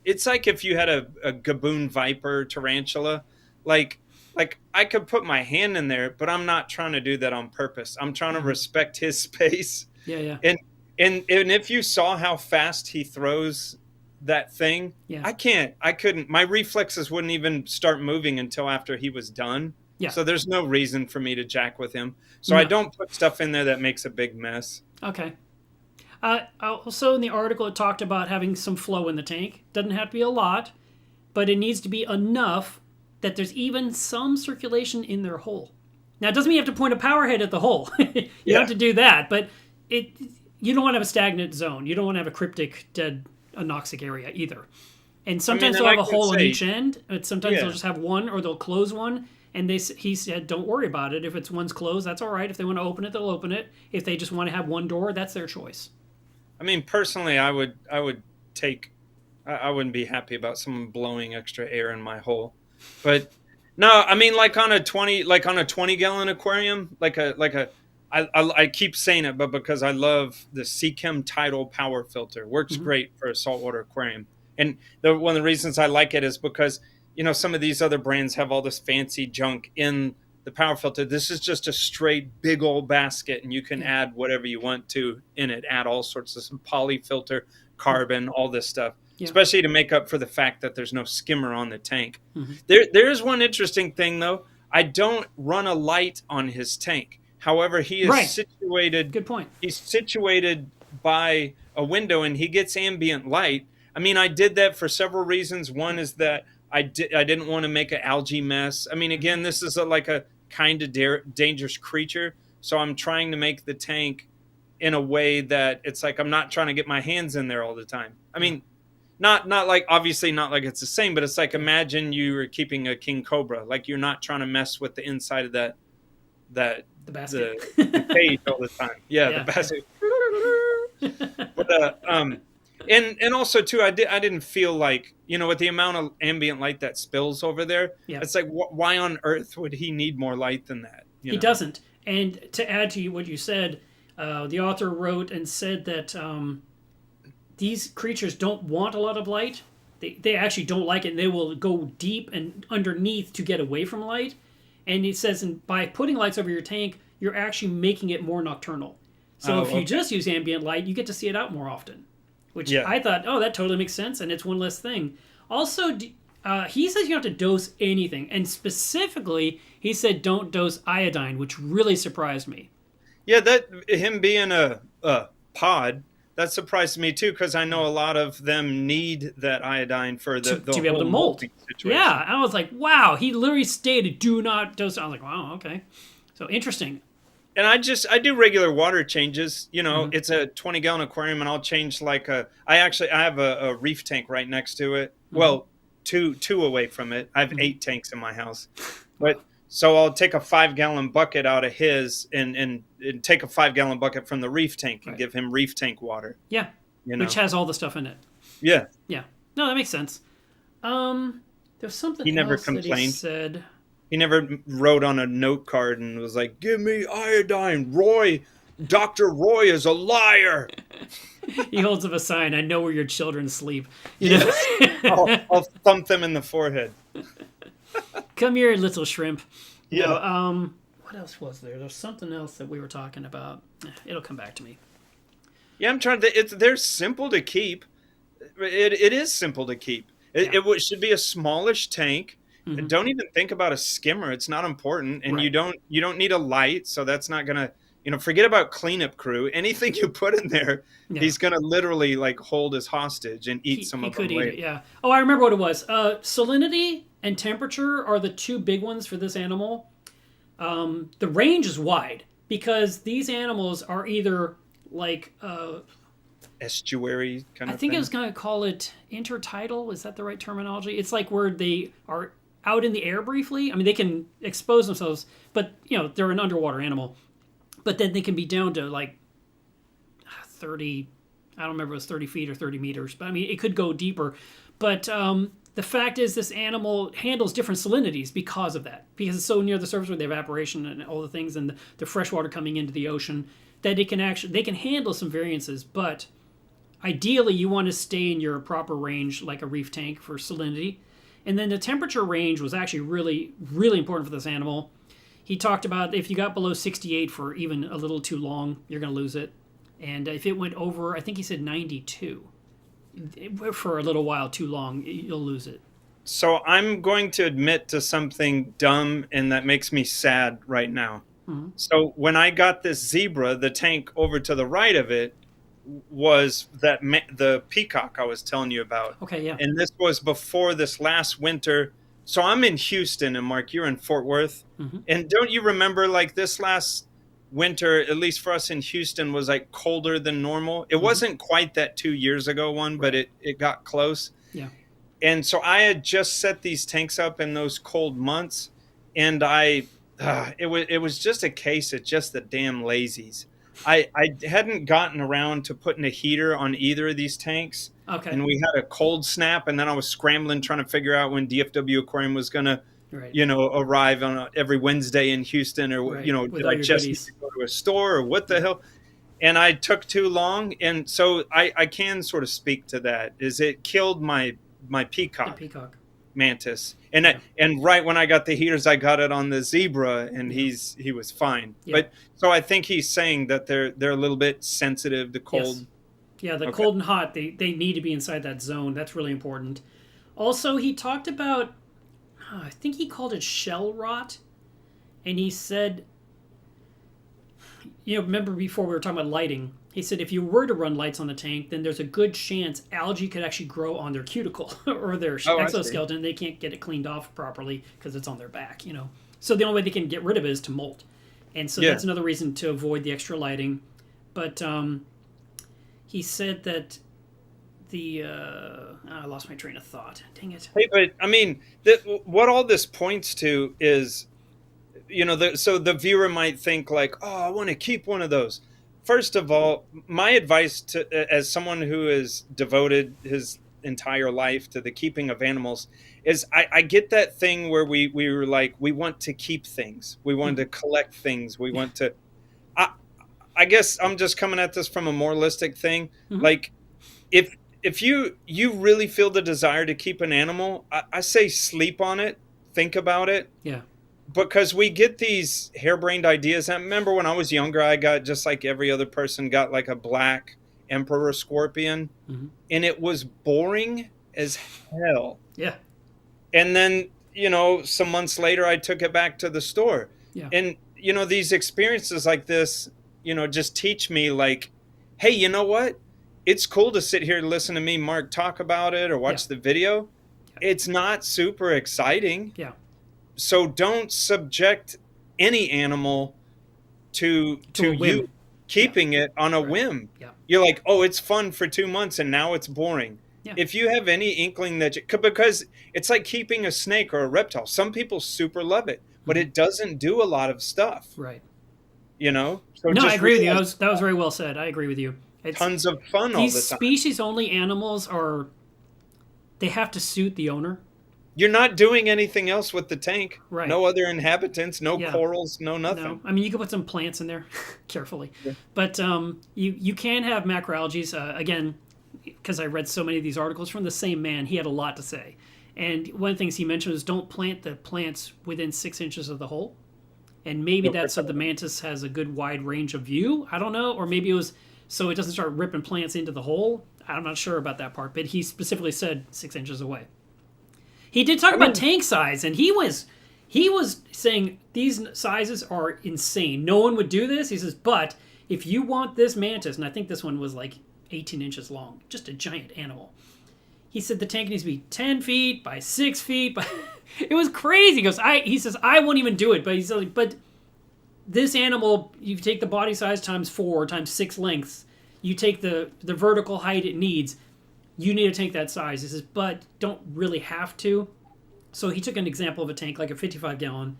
it's like if you had a gaboon viper tarantula, like I could put my hand in there, but I'm not trying to do that on purpose. I'm trying to respect his space. Yeah, yeah. And if you saw how fast he throws that thing, Yeah. I couldn't, my reflexes wouldn't even start moving until after he was done. Yeah. So there's no reason for me to jack with him. So I No. don't put stuff in there that makes a big mess. Okay. Also, in the article, it talked about having some flow in the tank. Doesn't have to be a lot, but it needs to be enough that there's even some circulation in their hole. Now, it doesn't mean you have to point a power head at the hole. You don't have to do that, but you don't want to have a stagnant zone. You don't want to have a cryptic, dead, anoxic area either. And sometimes and they'll have I a can hole on say- each end, but sometimes Yeah. they'll just have one or they'll close one. And he said, don't worry about it. If it's one's closed, that's all right. If they want to open it, they'll open it. If they just want to have one door, that's their choice. I mean, personally, I would take. I wouldn't be happy about someone blowing extra air in my hole, but no, I mean, like on a 20-gallon aquarium, I keep saying it, but because I love the Seachem Tidal Power Filter, works great for a saltwater aquarium, and one of the reasons I like it is because some of these other brands have all this fancy junk in the power filter. This is just a straight big old basket, and you can add whatever you want to in it. Add all sorts of some poly filter, carbon, all this stuff. Yeah. especially to make up for the fact that there's no skimmer on the tank. Mm-hmm. There is one interesting thing, though. I don't run a light on his tank. However, Right. Good point. he's situated by a window and he gets ambient light. I mean, I did that for several reasons. One is that I didn't want to make an algae mess. I mean, again, this is like a kind of dangerous creature. So I'm trying to make the tank in a way that it's like I'm not trying to get my hands in there all the time. I mean, not like, obviously not like it's the same, but it's like, imagine you were keeping a king cobra. Like, you're not trying to mess with the inside of the basket, the cage all the time. Yeah. The basket. But and also too, I didn't feel like, with the amount of ambient light that spills over there, it's like, why on earth would he need more light than that? He doesn't. And to add to what you said, the author wrote and said that these creatures don't want a lot of light. They actually don't like it, and they will go deep and underneath to get away from light. And he says, by putting lights over your tank, you're actually making it more nocturnal. So if you just use ambient light, you get to see it out more often. Which I thought, that totally makes sense, and it's one less thing. Also, he says you don't have to dose anything. And specifically, he said don't dose iodine, which really surprised me. Yeah, that him being a pod, that surprised me too, because I know a lot of them need that iodine for the to be able to molt. Situation. Yeah, I was like, wow, he literally stated do not dose. I was like, wow, okay. So interesting. And I do regular water changes. It's a 20-gallon aquarium, and I'll change I have a reef tank right next to it. Mm-hmm. Well, two away from it. I have 8 tanks in my house. But so I'll take a 5-gallon bucket out of his and take a 5-gallon bucket from the reef tank and give him reef tank water. Yeah. Which has all the stuff in it. Yeah. Yeah. No, that makes sense. There's something he never else complained. that he said. He never wrote on a note card and was like, "Give me iodine, Roy. Dr. Roy is a liar." He holds up a sign, "I know where your children sleep." I'll thump them in the forehead. Come here, little shrimp. Yeah. No, what else was there? There's something else that we were talking about. It'll come back to me. Yeah, I'm trying to. They're simple to keep. It is simple to keep. It should be a smallish tank. Mm-hmm. And don't even think about a skimmer. It's not important, and you don't need a light, so that's not gonna. Forget about cleanup crew. Anything you put in there, he's gonna literally hold as hostage and eat some of them later. He could eat it. Yeah. Oh, I remember what it was. Salinity and temperature are the two big ones for this animal. The range is wide because these animals are either estuary kind of thing. I think I was going to call it intertidal. Is that the right terminology? It's like where they are out in the air briefly. I mean, they can expose themselves, but they're an underwater animal. But then they can be down to 30. I don't remember if it was 30 feet or 30 meters. But I mean, it could go deeper. But the fact is, this animal handles different salinities because of that. Because it's so near the surface with the evaporation and all the things, and the fresh water coming into the ocean, that they can handle some variances. But ideally, you want to stay in your proper range, like a reef tank for salinity. And then the temperature range was actually really, really important for this animal. He talked about if you got below 68 for even a little too long, you're going to lose it. And if it went over, I think he said 92, for a little while too long, you'll lose it. So I'm going to admit to something dumb and that makes me sad right now. Mm-hmm. So when I got this zebra, the tank over to the right of it was the peacock I was telling you about. Okay, yeah. And this was before this last winter. So I'm in Houston, and Mark, you're in Fort Worth. Mm-hmm. And don't you remember this last winter, at least for us in Houston, was colder than normal? It wasn't quite that 2 years ago one, but it got close. Yeah. And so I had just set these tanks up in those cold months, and it was just a case of just the damn lazies. I hadn't gotten around to putting a heater on either of these tanks. Okay. And we had a cold snap, and then I was scrambling trying to figure out when DFW Aquarium was going to, arrive on every Wednesday in Houston, or, did I just need to go to a store, or what the hell? And I took too long, and so I can sort of speak to that. Is it killed my peacock. The peacock. Mantis. And and right when I got the heaters, I got it on the zebra, and he was fine. Yeah. But so I think he's saying that they're a little bit sensitive to cold. Yeah, the Okay. cold and hot, they need to be inside that zone. That's really important. Also, he talked about, I think he called it shell rot. And he said, remember before we were talking about lighting? He said if you were to run lights on the tank, then there's a good chance algae could actually grow on their cuticle or their Oh, I see. exoskeleton. They can't get it cleaned off properly because it's on their back. So the only way they can get rid of it is to molt. And so Yeah. that's another reason to avoid the extra lighting. But he said that I lost my train of thought. Dang it. Hey, but I mean, what all this points to is, so the viewer might think like, oh, I want to keep one of those. First of all, my advice as someone who has devoted his entire life to the keeping of animals is I get that thing where we were like, we want to keep things. We want to collect things. We want to, I, I guess I'm just coming at this from a moralistic thing. Mm-hmm. Like if you really feel the desire to keep an animal, I say sleep on it, think about it. Yeah. Because we get these harebrained ideas. I remember when I was younger, I got, just like every other person, got like a black emperor scorpion, and it was boring as hell. Yeah. And then, some months later, I took it back to the store. Yeah. And, these experiences like this, just teach me like, hey, you know what? It's cool to sit here and listen to me, Mark, talk about it or watch the video. It's not super exciting. Yeah. So don't subject any animal to you keeping it on a whim. Yeah. You're like, oh, it's fun for 2 months and now it's boring. Yeah. If you have any inkling that because it's like keeping a snake or a reptile. Some people super love it, but it doesn't do a lot of stuff. Right. So no, I agree with you. That was very well said. I agree with you. It's tons of fun all the time. These species-only animals they have to suit the owner. You're not doing anything else with the tank. Right. No other inhabitants, no corals, no nothing. No. I mean, you can put some plants in there carefully. Yeah. But you can have macroalgae. Again, because I read so many of these articles from the same man, he had a lot to say. And one of the things he mentioned was don't plant the plants within 6 inches of the hole. And maybe that's so the mantis has a good wide range of view. I don't know. Or maybe it was so it doesn't start ripping plants into the hole. I'm not sure about that part. But he specifically said 6 inches away. He did talk about tank size, and he was saying these sizes are insane. No one would do this. He says, but if you want this mantis, and I think this one was like 18 inches long, just a giant animal. He said the tank needs to be 10 feet by 6 feet. It was crazy. He says, I won't even do it. But he's like, but this animal, you take the body size times 4 times 6 lengths. You take the vertical height it needs. You need a tank that size. He says, but don't really have to. So he took an example of a tank, like a 55-gallon,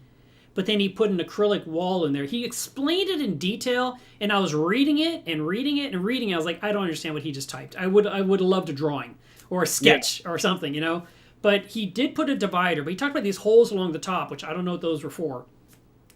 but then he put an acrylic wall in there. He explained it in detail, and I was reading it and reading it and reading it. I was like, I don't understand what he just typed. I would have loved a drawing or a sketch or something, But he did put a divider. But he talked about these holes along the top, which I don't know what those were for.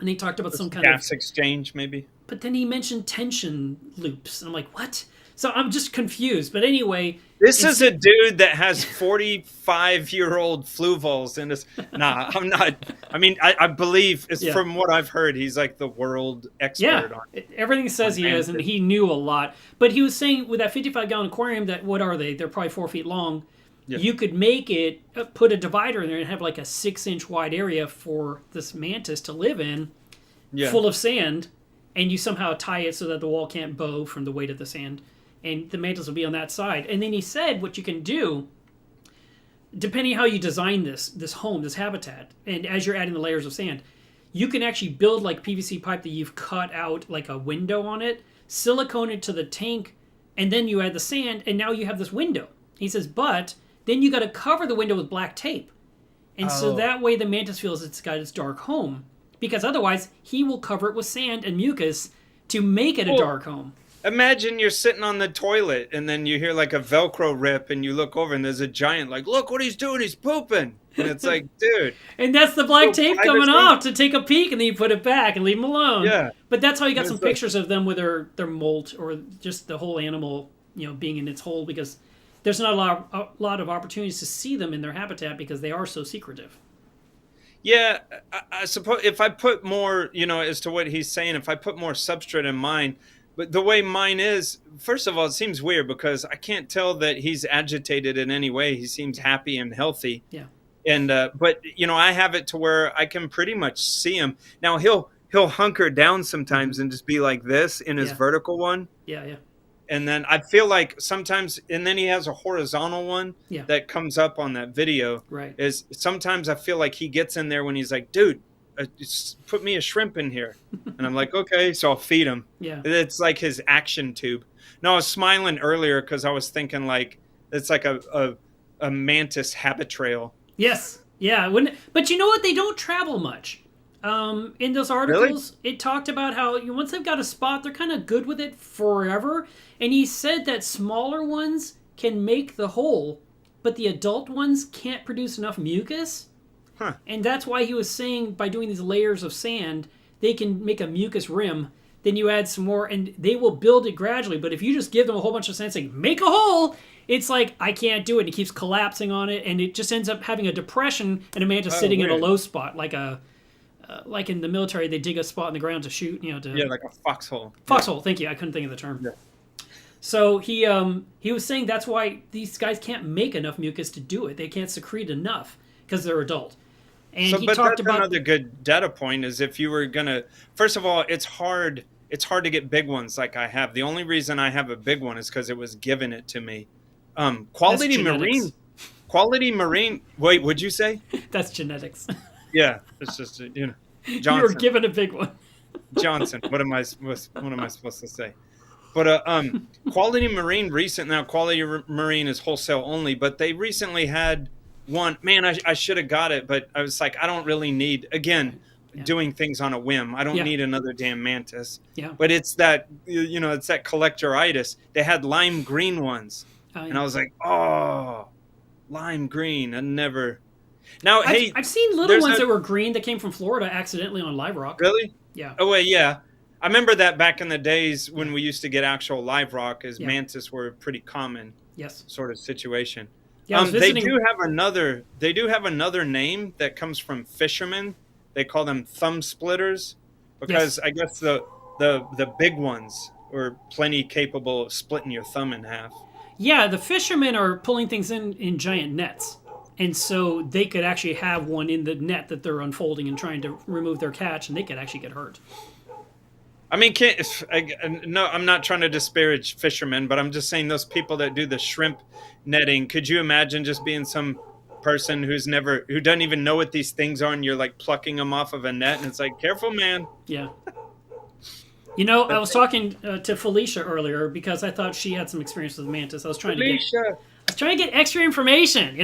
And he talked about some kind of gas exchange, maybe. But then he mentioned tension loops. And I'm like, what? So I'm just confused. But anyway, this is a dude that has 45-year-old flu voles in his. Nah, I'm not. I mean, I believe from what I've heard, he's like the world expert on it. Everything says he is, and he knew a lot. But he was saying with that 55-gallon aquarium, that what are they? They're probably 4 feet long. Yeah. You could make it, put a divider in there and have like a 6-inch wide area for this mantis to live in, full of sand, and you somehow tie it so that the wall can't bow from the weight of the sand. And the mantis will be on that side. And then he said what you can do, depending how you design this home, this habitat, and as you're adding the layers of sand, you can actually build like PVC pipe that you've cut out like a window on it, silicone it to the tank, and then you add the sand, and now you have this window. He says, but then you got to cover the window with black tape. And so that way the mantis feels it's got its dark home. Because otherwise, he will cover it with sand and mucus to make it a dark home. Imagine you're sitting on the toilet and then you hear like a Velcro rip and you look over and there's a giant like, look what he's doing, he's pooping. And it's like, dude. And that's the black tape coming off to take a peek, and then you put it back and leave him alone. Yeah. But that's how you got some pictures of them with their molt or just the whole animal, being in its hole, because there's not a lot of opportunities to see them in their habitat because they are so secretive. Yeah, I suppose if I put more, as to what he's saying, if I put more substrate in mine, But the way mine is, first of all, it seems weird because I can't tell that he's agitated in any way. He seems happy and healthy. Yeah. And but I have it to where I can pretty much see him. Now he'll hunker down sometimes and just be like this in his Yeah. vertical one. Yeah. Yeah. And then I feel like sometimes, and then he has a horizontal one Yeah. that comes up on that video. Right. Is sometimes I feel like he gets in there when he's like, dude, put me a shrimp in here. And I'm like, okay, so I'll feed him. Yeah. It's like his action tube. No, I was smiling earlier because I was thinking like it's like a mantis habit trail. Yes. Yeah. But you know what? They don't travel much. In those articles, it talked about how once they've got a spot, they're kind of good with it forever. And he said that smaller ones can make the hole, but the adult ones can't produce enough mucus. Huh. And that's why he was saying by doing these layers of sand, they can make a mucus rim. Then you add some more, and they will build it gradually. But if you just give them a whole bunch of sand saying, make a hole, it's like, I can't do it. And it keeps collapsing on it, and it just ends up having a depression and a mantis sitting in a low spot, like in the military, they dig a spot in the ground to shoot, like a foxhole. Foxhole, thank you. I couldn't think of the term. Yeah. So he was saying that's why these guys can't make enough mucus to do it. They can't secrete enough because they're adult. And he talked about another good data point is if you were gonna. First of all, it's hard. It's hard to get big ones like I have. The only reason I have a big one is because it was given it to me. Quality Marine. Quality Marine. Wait, what'd you say? That's genetics. Yeah, it's just Johnson. You were given a big one. Johnson. What am I supposed to say? But Quality Marine Quality Marine is wholesale only, but they recently had one. Man, I should have got it, but I was like, I don't really need doing things on a whim. I don't need another damn mantis. Yeah. But it's that it's that collectoritis. They had lime green ones, and I was like, oh, lime green. I never. Now, I've seen little ones that were green that came from Florida accidentally on Live Rock. Really? Yeah. Oh, wait, yeah. I remember that back in the days when we used to get actual Live Rock, as mantis were a pretty common sort of situation. Yeah, they do have another name that comes from fishermen. They call them thumb splitters because I guess the big ones were plenty capable of splitting your thumb in half. Yeah, the fishermen are pulling things in giant nets. And so they could actually have one in the net that they're unfolding and trying to remove their catch, and they could actually get hurt. I mean, no, I'm not trying to disparage fishermen, but I'm just saying those people that do the shrimp netting, could you imagine just being some person who doesn't even know what these things are, and you're like plucking them off of a net, and it's like, careful, man. Yeah. I was talking to Felicia earlier because I thought she had some experience with mantis. I was trying to get extra information,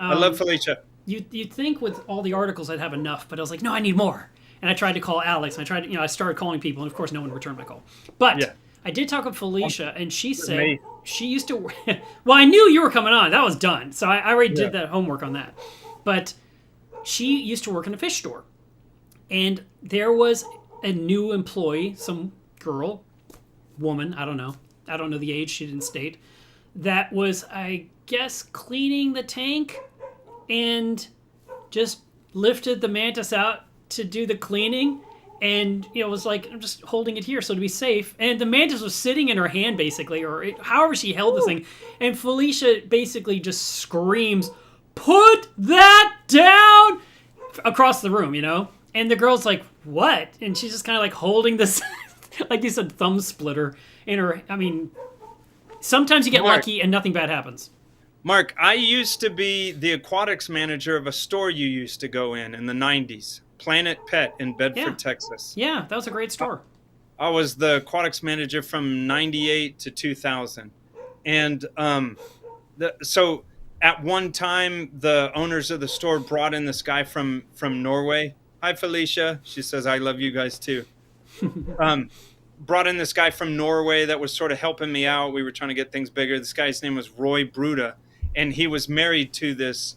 I love Felicia. You'd think with all the articles I'd have enough, but I was like, no, I need more. And I tried to call Alex, and I started calling people, and of course no one returned my call. But I did talk with Felicia, and she said she used to well, I knew you were coming on. That was done. So I already did that homework on that. But she used to work in a fish store. And there was a new employee, some woman, I don't know the age, she didn't state, that was, I guess, cleaning the tank and just lifted the mantis out to do the cleaning, and was like, I'm just holding it here so to be safe, and the mantis was sitting in her hand basically, or however she held this thing, and Felicia basically just screams, put that down, across the room, and the girl's like, what? And she's just kind of like holding this like you said, thumb splitter in her. I mean, sometimes you get lucky and nothing bad happens. Mark, I used to be the aquatics manager of a store you used to go in the 90s. Planet Pet in Bedford, Texas. Yeah, that was a great store. I was the aquatics manager from 98 to 2000. And so at one time, the owners of the store brought in this guy from Norway. Hi, Felicia. She says, I love you guys too. Brought in this guy from Norway that was sort of helping me out. We were trying to get things bigger. This guy's name was Roy Bruda, and he was married to this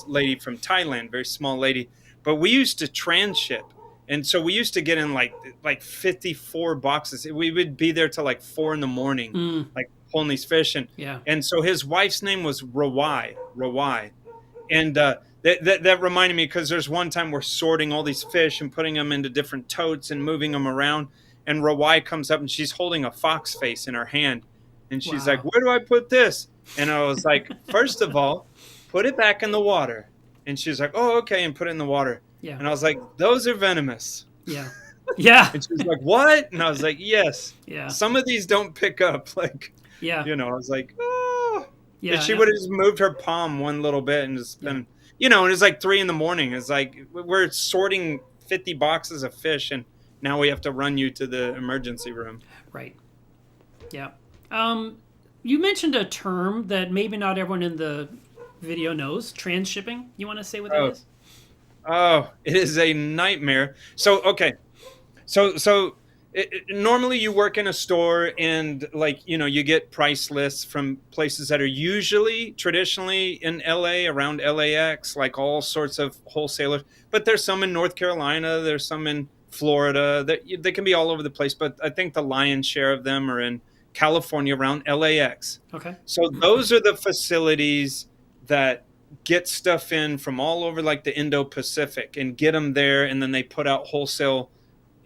lady from Thailand, very small lady. But we used to transship, and so we used to get in like 54 boxes. We would be there till like 4 a.m, like pulling these fish. And so his wife's name was Rawai. And that reminded me, because there's one time we're sorting all these fish and putting them into different totes and moving them around. and Rawai comes up and she's holding a fox face in her hand. And she's like, Wow. where do I put this? And I was like, first of all, put it back in the water. And she's like, oh, okay, and put it in the water. Yeah. And I was like, those are venomous. Yeah. Yeah. And she's like, what? And I was like, yes. Yeah. Some of these don't pick up. Like, Yeah. I was like, oh. Yeah. And she would have just moved her palm one little bit and just been, and it's like 3 a.m. It's like we're sorting 50 boxes of fish and now we have to run you to the emergency room. Right. Yeah. You mentioned a term that maybe not everyone in the video knows, transshipping. You want to say what that is? Oh, it is a nightmare. So, okay. So normally you work in a store and you get price lists from places that are usually traditionally in LA, around LAX, like all sorts of wholesalers. But there's some in North Carolina, there's some in Florida. They can be all over the place, but I think the lion's share of them are in California around LAX. Okay. So those are the facilities that get stuff in from all over like the Indo-Pacific and get them there, and then they put out wholesale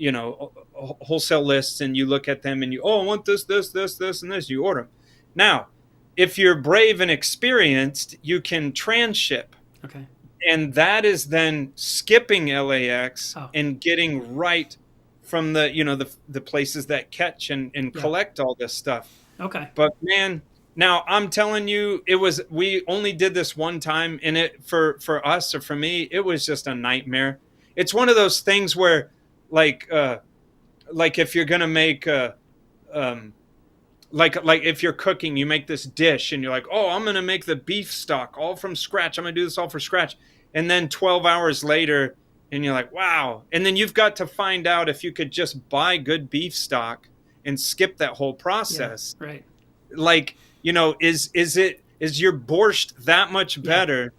lists, and you look at them and I want this, and this. You order them. Now, if you're brave and experienced, you can transship. Okay. And that is then skipping LAX and getting right from the places that catch and collect all this stuff. Okay. But man, now I'm telling you, we only did this one time, and it for us, or for me, it was just a nightmare. It's one of those things where like if you're gonna make like if you're cooking, you make this dish and you're like, oh, I'm gonna make the beef stock all from scratch. I'm gonna do this all from scratch. And then 12 hours later, and you're like, wow. And then you've got to find out if you could just buy good beef stock and skip that whole process. Yeah, right. Like, is your borscht that much better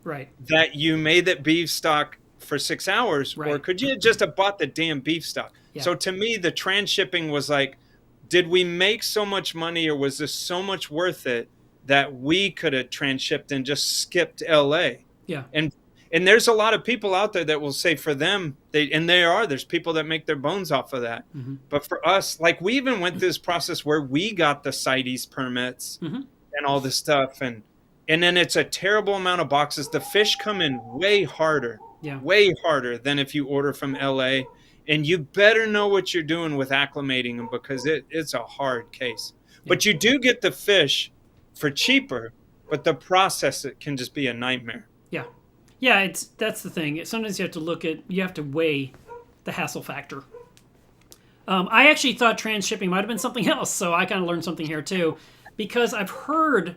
that you made that beef stock for 6 hours? Right. Or could you just have bought the damn beef stock? Yeah. So to me, the transshipping was like, did we make so much money, or was this so much worth it that we could have transshipped and just skipped LA? Yeah. And there's a lot of people out there that will say for them, there's people that make their bones off of that. Mm-hmm. But for us, like we even went through this process where we got the CITES permits and all this stuff. And then it's a terrible amount of boxes. The fish come in way harder than if you order from LA. And you better know what you're doing with acclimating them, because it's a hard case. Yeah. But you do get the fish for cheaper, but the process, it can just be a nightmare. Yeah. Yeah, that's the thing. Sometimes you have to weigh the hassle factor. I actually thought transshipping might have been something else, so I kind of learned something here too, because I've heard,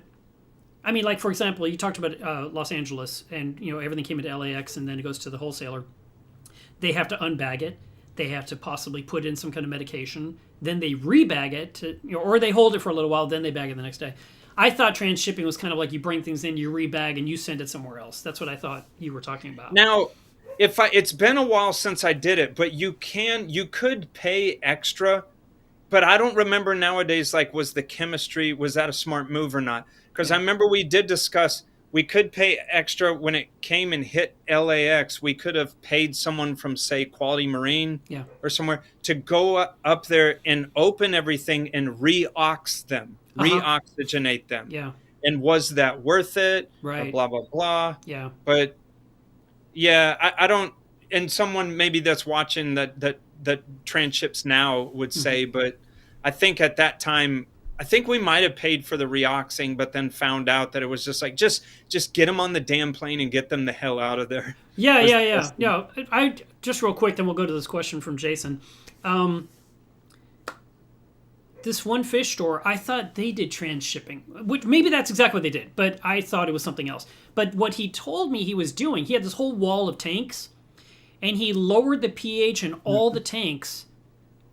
like for example, you talked about Los Angeles, and everything came into LAX, and then it goes to the wholesaler. They have to unbag it. They have to possibly put in some kind of medication. Then they rebag it or they hold it for a little while, then they bag it the next day. I thought transshipping was kind of like you bring things in, you rebag, and you send it somewhere else. That's what I thought you were talking about. Now, it's been a while since I did it, but you could pay extra, but I don't remember nowadays, like, was that a smart move or not? Because I remember we did discuss, we could pay extra when it came and hit LAX. We could have paid someone from, say, Quality Marine or somewhere to go up there and open everything and re-oxygenate them. Yeah. And was that worth it? Right. Blah, blah, blah. Yeah. But yeah, I don't, and someone maybe that's watching that transships now would say, but I think at that time, I think we might have paid for the reoxing, but then found out that it was just like, just get them on the damn plane and get them the hell out of there. Yeah. I just real quick, then we'll go to this question from Jason. This one fish store, I thought they did transshipping, which maybe that's exactly what they did, but I thought it was something else. But what he told me he was doing, he had this whole wall of tanks, and he lowered the pH in all the tanks.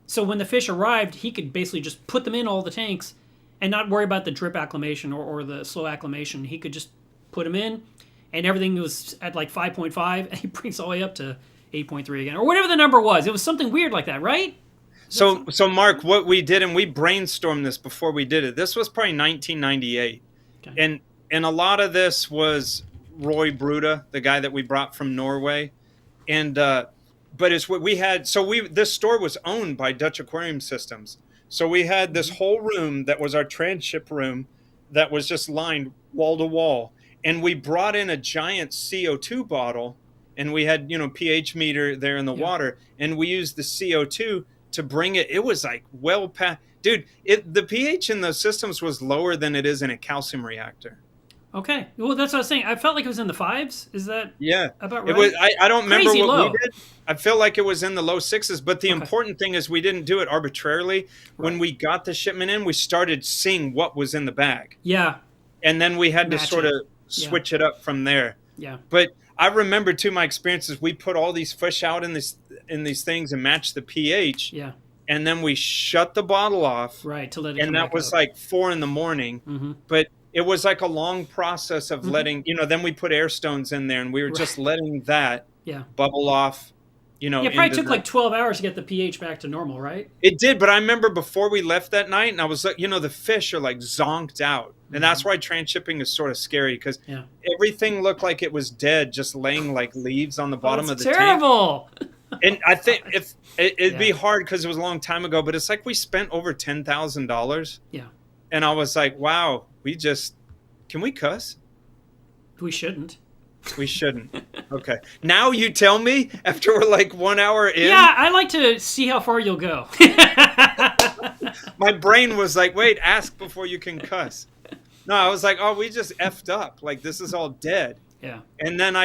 So when the fish arrived, he could basically just put them in all the tanks and not worry about the drip acclimation or the slow acclimation. He could just put them in, and everything was at like 5.5, and he brings all the way up to 8.3 again, or whatever the number was. It was something weird like that, right? So Mark, what we did, and we brainstormed this before we did it. This was probably 1998, okay. And a lot of this was Roy Bruda, the guy that we brought from Norway, and but it's what we had. So this store was owned by Dutch Aquarium Systems. So we had this whole room that was our transship room that was just lined wall to wall. And we brought in a giant CO2 bottle, and we had, pH meter there in the water, and we used the CO2 to bring it. It was like well past, dude, the pH in those systems was lower than it is in a calcium reactor. Okay. Well, that's what I was saying. I felt like it was in the 5s. Is that about right? It was, I don't remember Crazy what low. we did. I feel like it was in the low 6s, but the important thing is we didn't do it arbitrarily. Right. When we got the shipment in, we started seeing what was in the bag. Yeah. And then we had to sort of switch it up from there. Yeah. But I remember too, my experiences, we put all these fish out in these things and matched the pH. Yeah. And then we shut the bottle off. Right. To let it and that was up. Like 4 a.m. Mm-hmm. But it was like a long process of letting, then we put air stones in there, and we were just letting that bubble off, it probably took like 12 hours to get the pH back to normal, right? It did, but I remember before we left that night, and I was like, the fish are like zonked out. And that's why transshipping is sort of scary, because everything looked like it was dead, just laying like leaves on the bottom of the terrible. tank. And I think if it'd be hard because it was a long time ago, but it's like we spent over $10,000. Yeah. And I was like, wow, can we cuss? We shouldn't. We shouldn't. Okay. Now you tell me after we're like 1 hour in. Yeah, I like to see how far you'll go. My brain was like, wait, ask before you can cuss. No, I was like, oh, we just effed up. Like, this is all dead. Yeah. And then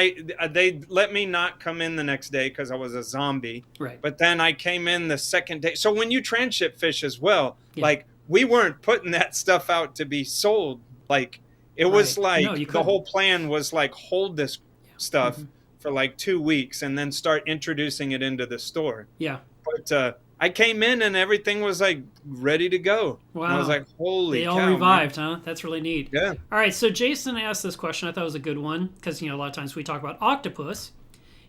they let me not come in the next day because I was a zombie. Right. But then I came in the second day. So when you transship fish as well, like, we weren't putting that stuff out to be sold. Like, it was like the whole plan was like, hold this stuff for like 2 weeks and then start introducing it into the store. Yeah. But I came in and everything was like ready to go. Wow. And I was like, holy cow. They all revived, man. Huh? That's really neat. Yeah. All right. So Jason asked this question. I thought it was a good one because, a lot of times we talk about octopus.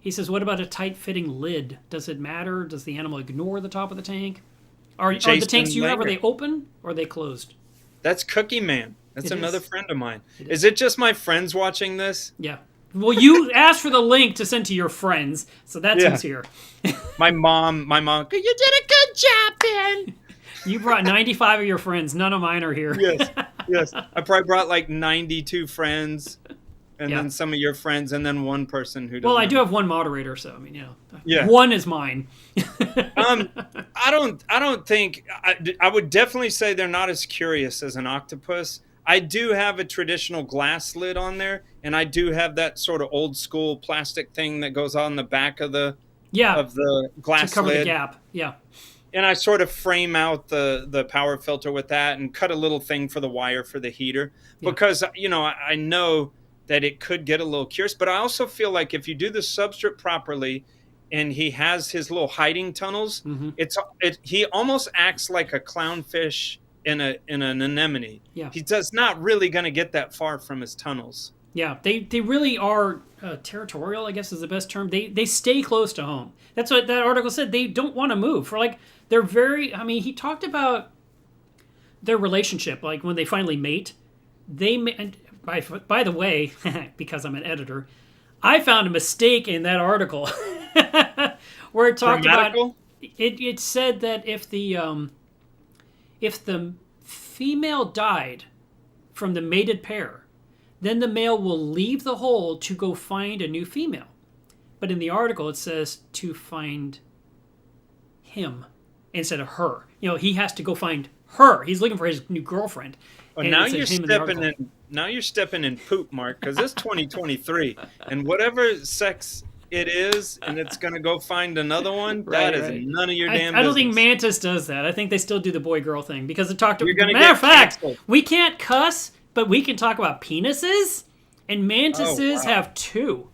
He says, what about a tight fitting lid? Does it matter? Does the animal ignore the top of the tank? Are the tanks you have, are they open or are they closed? That's Cookie Man. That's another friend of mine. Is it just my friends watching this? Yeah. Well, you asked for the link to send to your friends, so that's who's here. My mom, you did a good job, Ben. You brought 95 of your friends. None of mine are here. Yes. I probably brought like 92 friends, and then some of your friends, and then one person who doesn't. Well, I do have one moderator, so I mean, one is mine. I don't think I would definitely say they're not as curious as an octopus. I do have a traditional glass lid on there, and I do have that sort of old school plastic thing that goes on the back of the glass to cover lid. The gap. Yeah. And I sort of frame out the power filter with that and cut a little thing for the wire for the heater because I know that it could get a little curious, but I also feel like if you do the substrate properly and he has his little hiding tunnels, he almost acts like a clownfish in an anemone. Yeah. He does not really going to get that far from his tunnels. Yeah, they really are territorial, I guess is the best term. They stay close to home. That's what that article said. They don't want to move. They're very, he talked about their relationship, like when they finally mate. By the way, because I'm an editor, I found a mistake in that article where it talked about it said that if the female died from the mated pair, then the male will leave the hole to go find a new female. But in the article, it says to find him instead of her. He has to go find her. He's looking for his new girlfriend. Oh, now you're stepping in. Now you're stepping in poop, Mark, because it's 2023, and whatever sex it is, and it's going to go find another one, that is none of your damn business. I don't think Mantis does that. I think they still do the boy-girl thing, because it talked about... Matter of fact, we can't cuss, but we can talk about penises, and mantises have 2.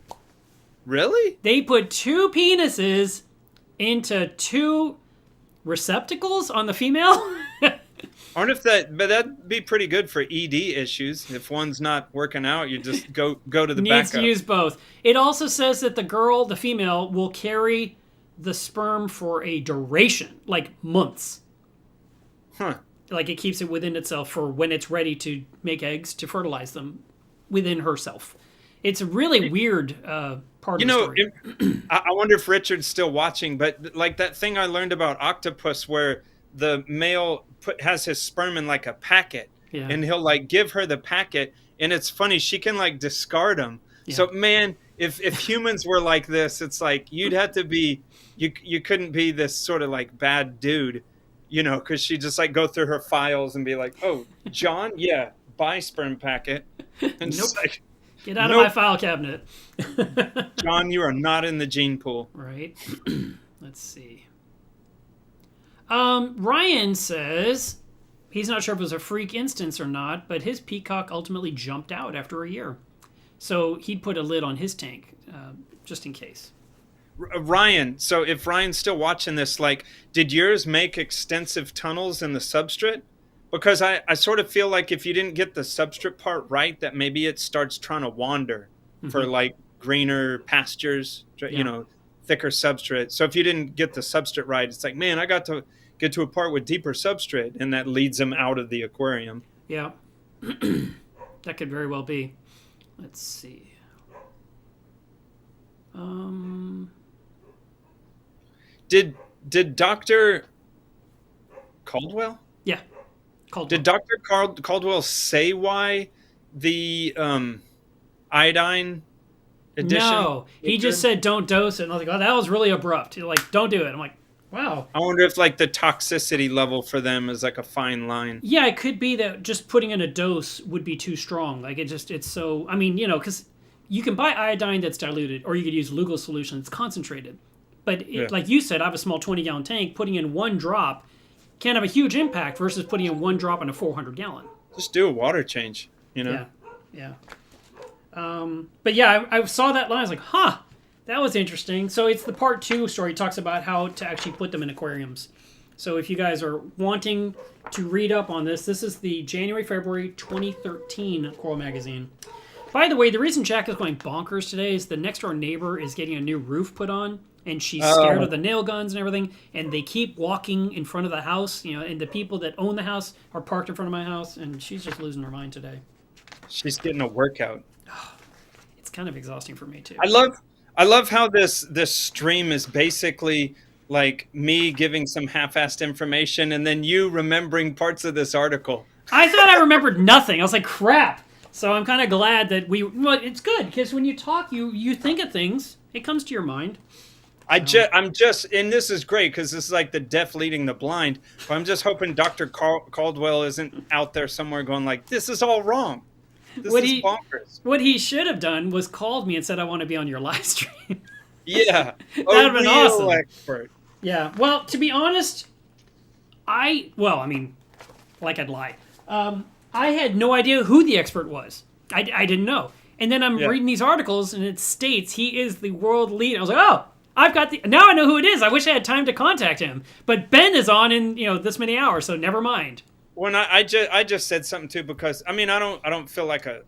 Really? They put 2 penises into 2 receptacles on the female. But that'd be pretty good for ED issues. If one's not working out, you just go to the backup. Needs to use both. It also says that the female, will carry the sperm for a duration, like months. Huh. Like it keeps it within itself for when it's ready to make eggs to fertilize them within herself. It's a really weird part You of the know, story. I wonder if Richard's still watching, but like that thing I learned about octopus where the male has his sperm in like a packet Yeah, and he'll like give her the packet and it's funny, she can like discard them. yeah. So man, if humans were like this, it's like you'd have to be you couldn't be this sort of like bad dude, because she just like go through her files and be like, "Oh, John, yeah, buy sperm packet." And just Nope. like, Get out of my "Nope, file cabinet. John, you are not in the gene pool." Right. Let's see. Ryan says he's not sure if it was a freak instance or not, but his peacock ultimately jumped out after a year. So he'd put a lid on his tank, just in case. Ryan, so if Ryan's still watching this, like, did yours make extensive tunnels in the substrate? Because I sort of feel like if you didn't get the substrate part right, that maybe it starts trying to wander for like greener pastures, Yeah. thicker substrate. So if you didn't get the substrate right, it's like, man, I got to get to a part with deeper substrate, and that leads them out of the aquarium. Yeah. That could very well be. Let's see. Um, Did Dr. Caldwell? yeah. Caldwell. Did Dr. Caldwell say why the iodine addition? No, he just said don't dose it. And I was like, oh, that was really abrupt. He's like, don't do it. I'm like, wow. I wonder if like the toxicity level for them is like a fine line. Yeah, it could be that just putting in a dose would be too strong. Like it's so. I mean, because you can buy iodine that's diluted, or you could use Lugo solution that's concentrated. But like you said, I have a small 20-gallon tank. Putting in one drop can have a huge impact versus putting in one drop in a 400-gallon. Just do a water change, Yeah, yeah. But yeah, I saw that line. I was like, huh, that was interesting. So it's the part 2 story. It talks about how to actually put them in aquariums. So if you guys are wanting to read up on this, this is the January-February 2013 Coral Magazine. By the way, the reason Jack is going bonkers today is the next door neighbor is getting a new roof put on, and she's scared of the nail guns and everything, and they keep walking in front of the house, and the people that own the house are parked in front of my house, and she's just losing her mind today. She's getting a workout. It's kind of exhausting for me too. I love how this stream is basically like me giving some half-assed information and then you remembering parts of this article. I thought I remembered nothing. I was like, crap. So I'm kind of glad that well, it's good because when you talk, you think of things. It comes to your mind. I'm just, and this is great because this is like the deaf leading the blind. But I'm just hoping Dr. Caldwell isn't out there somewhere going like, this is all wrong. This is bonkers. What he should have done was called me and said, I want to be on your live stream. Yeah. That would have been awesome. Expert. Yeah. Well, to be honest, I mean, like I'd lie. I had no idea who the expert was. I didn't know. And then I'm reading these articles and it states he is the world leader. I was like, oh, now I know who it is. I wish I had time to contact him. But Ben is on in, this many hours, so never mind. When I just said something too because I mean I don't feel like a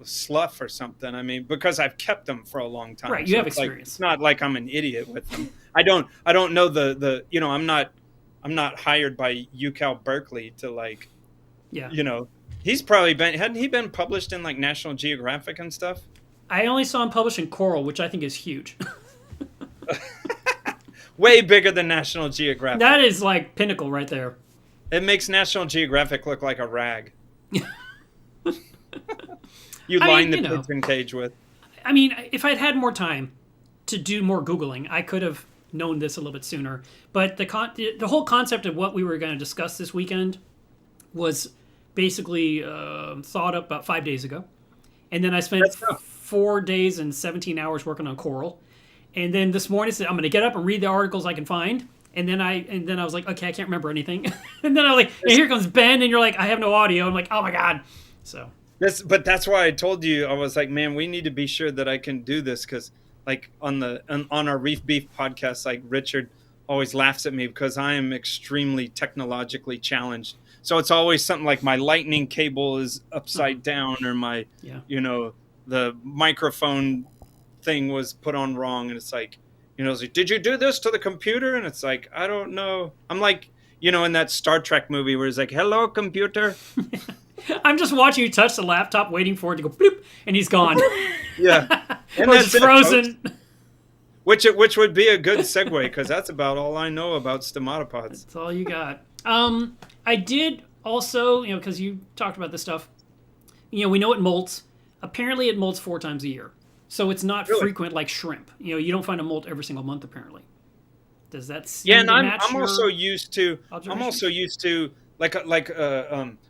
slough or something. I mean because I've kept them for a long time. Right, you have experience. Like, it's not like I'm an idiot with them. I don't know the I'm not hired by UCal Berkeley to like he's probably hadn't he been published in like National Geographic and stuff? I only saw him published in Coral, which I think is huge. Way bigger than National Geographic. That is like pinnacle right there. It makes National Geographic look like a rag. You line the pigeon cage with. I mean, if I'd had more time to do more Googling, I could have known this a little bit sooner. But the whole concept of what we were going to discuss this weekend was basically thought up about 5 days ago. And then I spent 4 days and 17 hours working on Coral. And then this morning I said, I'm going to get up and read the articles I can find. And then I was like, okay, I can't remember anything. And then I was like, and here comes Ben, and you're like, I have no audio. I'm like, oh my god. So that's why I told you I was like, man, we need to be sure that I can do this because like on our Reef Beef podcast, like Richard always laughs at me because I am extremely technologically challenged. So it's always something like my lightning cable is upside down or my the microphone thing was put on wrong, and it's like. It's like, did you do this to the computer? And it's like, I don't know. I'm like, in that Star Trek movie where it's like, hello, computer. I'm just watching you touch the laptop, waiting for it to go bloop, and he's gone. Yeah, and Or that's it's it, frozen. folks. Which would be a good segue because that's about all I know about stomatopods. That's all you got. I did also, because you talked about this stuff. We know it molts. Apparently, it molts 4 times a year, so it's not Really? frequent like shrimp. You don't find a molt every single month. Apparently, does that seem Yeah, and to I'm match I'm your also used to observations? like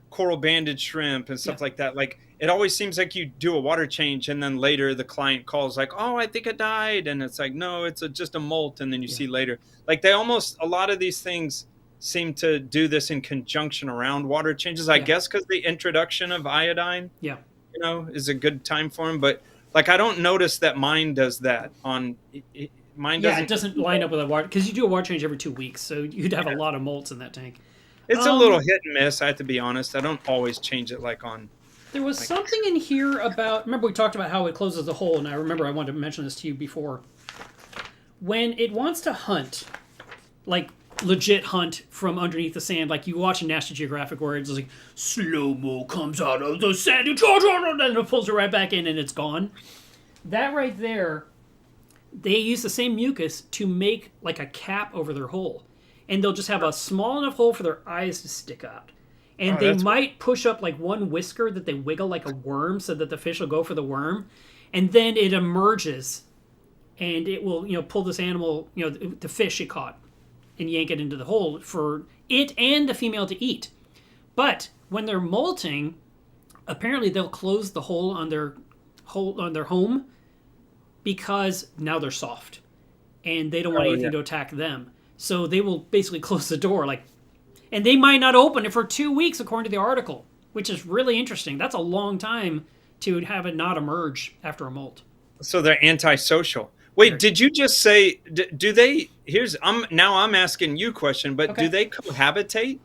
coral banded shrimp and Yeah, stuff like that. Like it always seems like you do a water change and then later the client calls like, "Oh, I think it died," and it's like, "No, it's just a molt," and then you yeah, see later. Like a lot of these things seem to do this in conjunction around water changes. I yeah, guess because the introduction of iodine, yeah. is a good time for them. But like I don't notice that mine does that mine Yeah, it doesn't. doesn't line up with a water because you do a water change every 2 weeks, so you'd have a lot of molts in that tank. It's a little Um, hit and miss. I have to be honest. I don't always change it like on there was like. something in here about. Remember, we talked about how it closes the hole, and I remember I wanted to mention this to you before. When it wants to hunt, like legit hunt from underneath the sand, like you watch National Geographic where it's like slow mo comes out of the sand, and it pulls it right back in, and it's gone. That right there, they use the same mucus to make like a cap over their hole, and they'll just have a small enough hole for their eyes to stick out. And Oh, they that's might push up like one whisker that they wiggle like a worm so that the fish will go for the worm. And then it emerges and it will, pull this animal, the fish it caught and yank it into the hole for it and the female to eat. But when they're molting, apparently they'll close the hole on their home because now they're soft and they don't want anything yeah. to attack them. So they will basically close the door, and they might not open it for 2 weeks, according to the article, which is really interesting. That's a long time to have it not emerge after a molt. So they're antisocial. Wait, did you just say? Do they? I'm asking you a question, but do Okay. they cohabitate?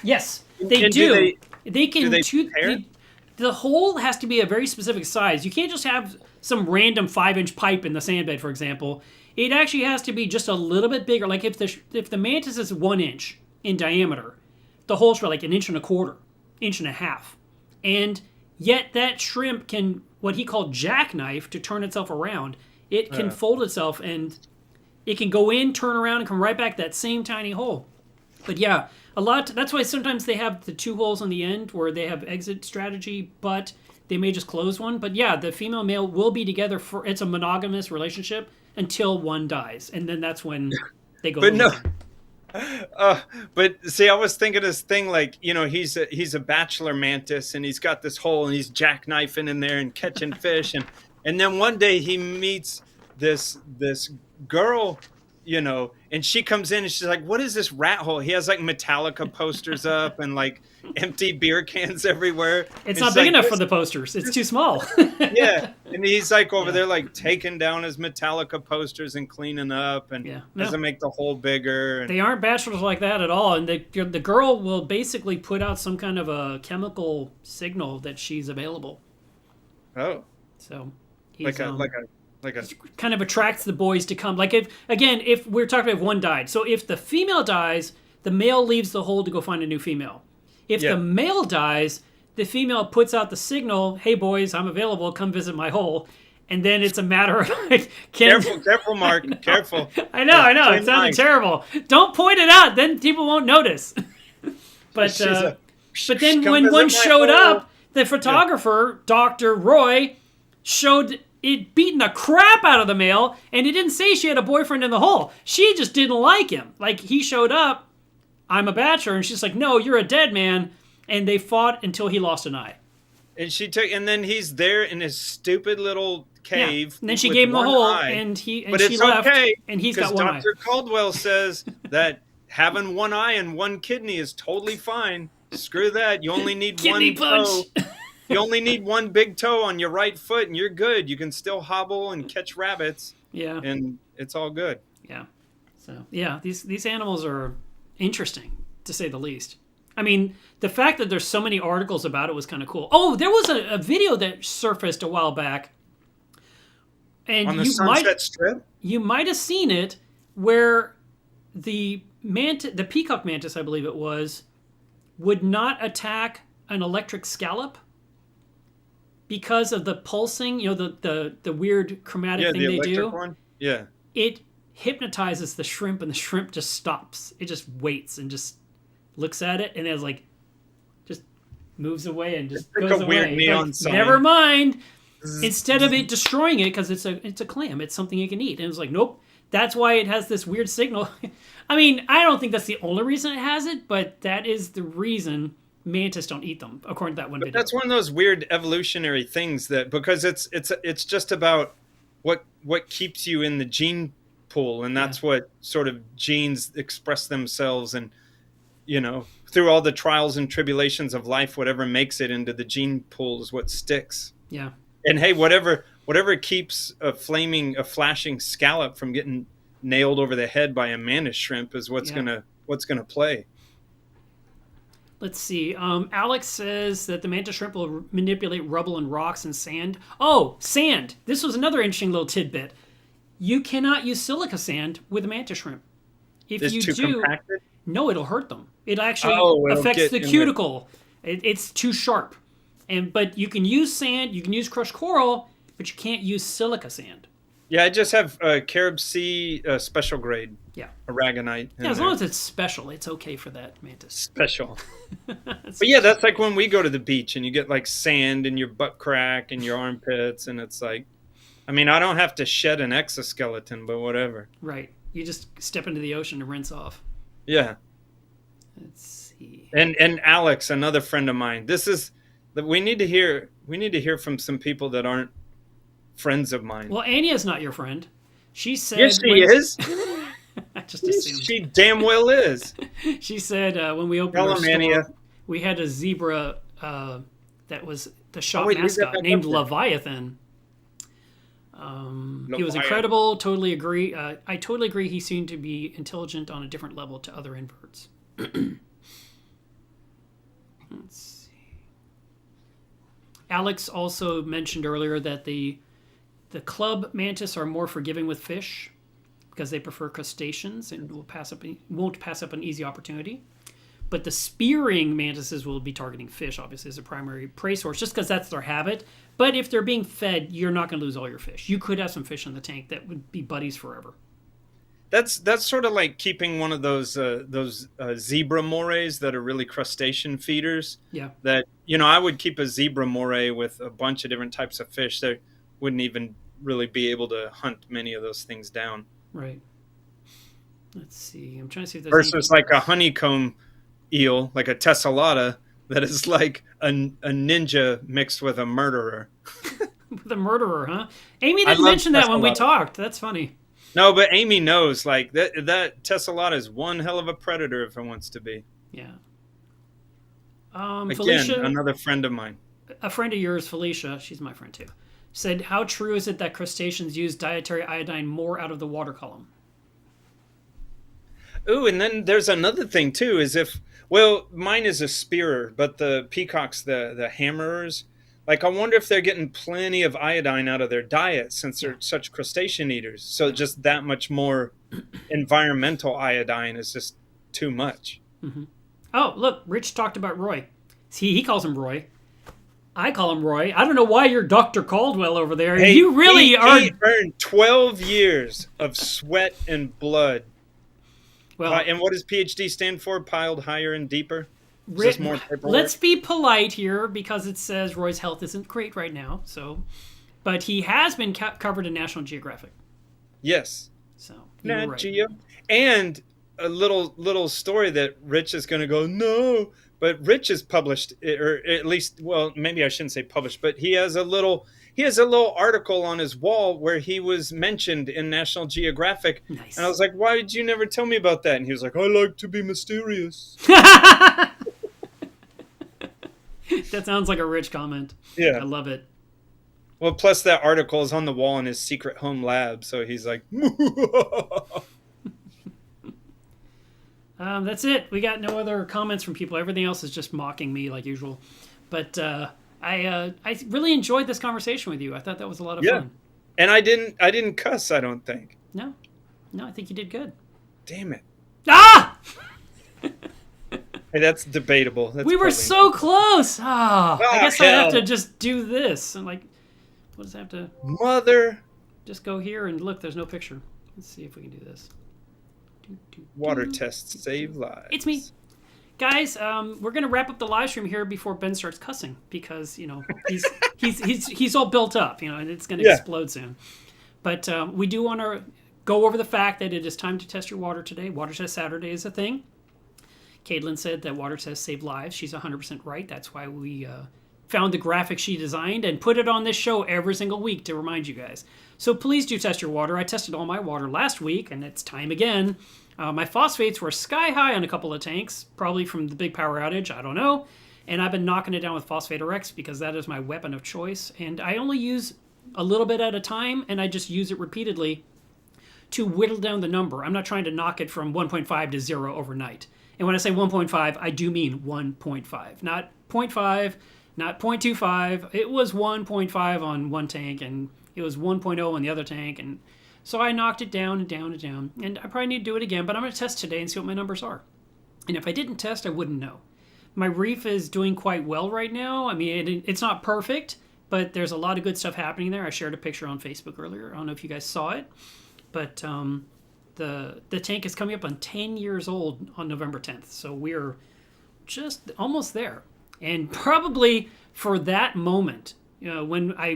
Yes, they And do. They do can. they pair? The hole has to be a very specific size. You can't just have some random 5-inch pipe in the sandbed, for example. It actually has to be just a little bit bigger. Like if the mantis is 1 inch in diameter, the hole's for like 1.25 inch, 1.5 inch, and yet that shrimp can what he called jackknife to turn itself around. It can fold itself and it can go in, turn around, and come right back that same tiny hole. But yeah, that's why sometimes they have the 2 holes on the end where they have exit strategy, but they may just close one. But yeah, the female male will be together it's a monogamous relationship until one dies, and then that's when they go. But home no. again. But see, I was thinking this thing like he's a bachelor mantis and he's got this hole and he's jackknifing in there and catching fish and then one day he meets this girl, and she comes in and she's like, "What is this rat hole?" He has like Metallica posters up and like empty beer cans everywhere. It's And not she's big like, enough for the posters. It's too small. yeah, and he's like over Yeah. there like taking down his Metallica posters and cleaning up and Yeah. No. doesn't make the hole bigger. And They aren't bachelors like that at all. And the girl will basically put out some kind of a chemical signal that she's available. oh, So he's like a kind of attracts the boys to come. Like if we're talking about if one died. So if the female dies, the male leaves the hole to go find a new female. If Yeah. the male dies, the female puts out the signal, "Hey boys, I'm available. Come visit my hole." And then it's a matter of like, Careful, Mark. Careful. I know. Play It sounded nice. terrible. Don't point it out, then people won't notice. But She's like, but then "Come when visit one my showed hole." up, the photographer, Dr. Roy, showed it beating the crap out of the male, and he didn't say she had a boyfriend in the hole. She just didn't like him. Like he showed up, "I'm a bachelor," and she's like, "No, you're a dead man." And they fought until he lost an eye. And then he's there in his stupid little cave. Yeah. And then she with gave him the one hole, eye. and she But she it's left, okay, and he's because got one eye. Dr. Caldwell says that having one eye and one kidney is totally fine. Screw that. You only need Kidney one punch. toe. You only need one big toe on your right foot, and you're good. You can still hobble and catch rabbits, Yeah. and it's all good. Yeah. So yeah, these animals are interesting to say the least. I mean, the fact that there's so many articles about it was kind of cool. Oh, there was a video that surfaced a while back, and On the Sunset Strip? you might have seen it, where the peacock mantis, I believe it was, would not attack an electric scallop because of the pulsing, the weird chromatic Yeah, thing the they electric do. one. Yeah. It hypnotizes the shrimp, and the shrimp just stops. It just waits and just looks at it, and it's like just moves away and It's just like goes a weird away. neon Like, never sign. mind. Zzz, Instead of it destroying it because it's a clam, it's something you can eat. And it's like, nope. That's why it has this weird signal. I mean, I don't think that's the only reason it has it, but that is the reason mantis don't eat them, according to that one But video. that's one of those weird evolutionary things that because it's just about what keeps you in the gene pool, and Yeah. that's what sort of genes express themselves, and through all the trials and tribulations of life, whatever makes it into the gene pool is what sticks. Yeah. And hey, whatever keeps a flashing scallop from getting nailed over the head by a mantis shrimp is what's Yeah. gonna play. Let's see. Alex says that the mantis shrimp will manipulate rubble and rocks and sand. Oh, sand. This was another interesting little tidbit. You cannot use silica sand with a mantis shrimp. If It's you too do, compacted. no, it'll hurt them. It actually Oh, it'll affects get the in there. cuticle. It's too sharp. But you can use sand, you can use crushed coral, but you can't use silica sand. Yeah, I just have Carib Sea special grade Yeah. aragonite. Yeah, as long as it's special, it's okay for that mantis. special. But yeah, that's like when we go to the beach and you get like sand in your butt crack and your armpits, and it's like, I mean, I don't have to shed an exoskeleton, but whatever. Right. You just step into the ocean to rinse off. Yeah. Let's see. And Alex, another friend of mine. This is that we need to hear from some people that aren't friends of mine. Well, Anya's not your friend. She said. Yes, she is. I just assumed. She damn well is. She said when we opened Tell our him, store, Anya. we had a zebra that was the shop wait, leave that mascot back named up there. Leviathan. He was Leviathan. incredible. Totally agree. I totally agree. He seemed to be intelligent on a different level to other inverts. Let's see. Alex also mentioned earlier that the club mantis are more forgiving with fish because they prefer crustaceans and won't pass up an easy opportunity. But the spearing mantises will be targeting fish, obviously, as a primary prey source, just because that's their habit. But if they're being fed, you're not going to lose all your fish. You could have some fish in the tank that would be buddies forever. That's sort of like keeping one of those zebra morays that are really crustacean feeders. Yeah. That I would keep a zebra moray with a bunch of different types of fish. They wouldn't even really be able to hunt many of those things down. Right. Let's see. I'm trying to see if there's Versus like a honeycomb eel, like a tessellata, that is like a ninja mixed with a murderer. the murderer, huh? Amy I didn't love mention that when we tessellata. talked. That's funny. No, but Amy knows, like, that tessellata is one hell of a predator if it wants to be. Yeah. Again, Felicia, another friend of mine. a friend of yours, Felicia, she's my friend too, said, how true is it that crustaceans use dietary iodine more out of the water column? Ooh, and then there's another thing too, mine is a spearer, but the peacocks, the hammerers, like I wonder if they're getting plenty of iodine out of their diet since they're such crustacean eaters. So just that much more environmental iodine is just too much. Mm-hmm. Oh, look, Rich talked about Roy. See, he calls him Roy. I call him Roy. I don't know why you're Dr. Caldwell over there. Hey, you really are. He earned 12 years of sweat and blood. Well, And what does PhD stand for? Piled higher and deeper? Is this more paperwork? Let's be polite here because it says Roy's health isn't great right now. But he has been covered in National Geographic. Yes. So Nat right. Geo. And a little story that Rich is going to go, no. But Rich has published, or at least, well, maybe I shouldn't say published, but he has a little article on his wall where he was mentioned in National Geographic. Nice. And I was like, why did you never tell me about that? And he was like, I like to be mysterious. That sounds like a Rich comment. Yeah. I love it. Well, plus that article is on the wall in his secret home lab. So he's like, That's it. We got no other comments from people. Everything else is just mocking me like usual. But I really enjoyed this conversation with you. I thought that was a lot of fun. And I didn't cuss, I don't think. No, I think you did good. Damn it. Ah! Hey, that's debatable. That's We were probably so close. Ah, I guess I have to just do this. And like, what does I have to mother just go here and look? There's no picture. Let's see if we can do this. water tests save lives. It's me. Guys, we're gonna wrap up the live stream here before Ben starts cussing because he's all built up, and it's gonna explode soon. But we do want to go over the fact that it is time to test your water today. Water Test Saturday is a thing. Caitlin said that water tests save lives. She's 100% right. That's why we found the graphic she designed and put it on this show every single week to remind you guys. So please do test your water. I tested all my water last week, and it's time again. My phosphates were sky high on a couple of tanks, probably from the big power outage. I don't know. And I've been knocking it down with Phosphate RX because that is my weapon of choice. And I only use a little bit at a time, and I just use it repeatedly to whittle down the number. I'm not trying to knock it from 1.5 to 0 overnight. And when I say 1.5, I do mean 1.5. Not 0.5, not 0.25. It was 1.5 on one tank, and it was 1.0 on the other tank. And so I knocked it down and down and down. And I probably need to do it again, but I'm going to test today and see what my numbers are. And if I didn't test, I wouldn't know. My reef is doing quite well right now. I mean, it's not perfect, but there's a lot of good stuff happening there. I shared a picture on Facebook earlier. I don't know if you guys saw it, but the tank is coming up on 10 years old on November 10th. So we're just almost there. And probably for that moment, when I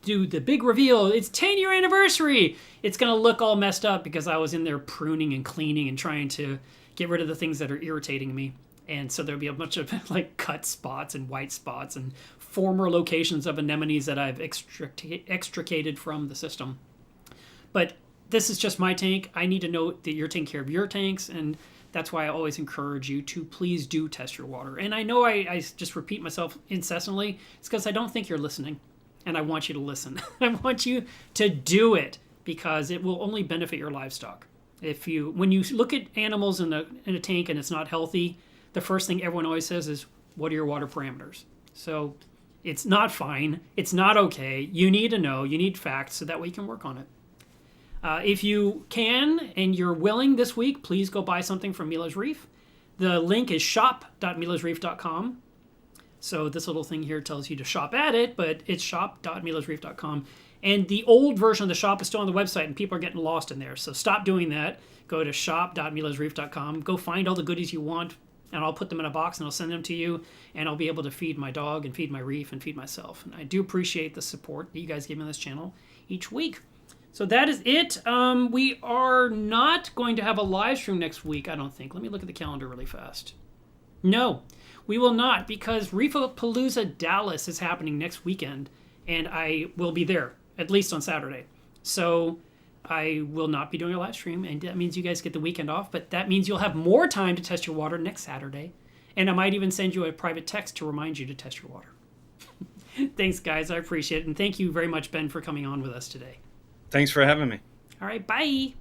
do the big reveal, it's 10-year anniversary, it's going to look all messed up because I was in there pruning and cleaning and trying to get rid of the things that are irritating me. And so there'll be a bunch of like cut spots and white spots and former locations of anemones that I've extricated from the system. But this is just my tank. I need to know that you're taking care of your tanks, and that's why I always encourage you to please do test your water. And I know I just repeat myself incessantly. It's because I don't think you're listening, and I want you to listen. I want you to do it because it will only benefit your livestock. When you look at animals in a tank and it's not healthy, the first thing everyone always says is, what are your water parameters? So it's not fine. It's not okay. You need to know. You need facts so that way you can work on it. If you can and you're willing this week, please go buy something from Mila's Reef. The link is shop.milasreef.com. So this little thing here tells you to shop at it, but it's shop.milasreef.com. And the old version of the shop is still on the website, and people are getting lost in there. So stop doing that. Go to shop.milasreef.com. Go find all the goodies you want, and I'll put them in a box and I'll send them to you, and I'll be able to feed my dog and feed my reef and feed myself. And I do appreciate the support that you guys give me on this channel each week. So that is it. We are not going to have a live stream next week, I don't think. Let me look at the calendar really fast. No, we will not, because Reefapalooza Dallas is happening next weekend, and I will be there, at least on Saturday. So I will not be doing a live stream, and that means you guys get the weekend off, but that means you'll have more time to test your water next Saturday, and I might even send you a private text to remind you to test your water. Thanks, guys. I appreciate it, and thank you very much, Ben, for coming on with us today. Thanks for having me. All right, bye.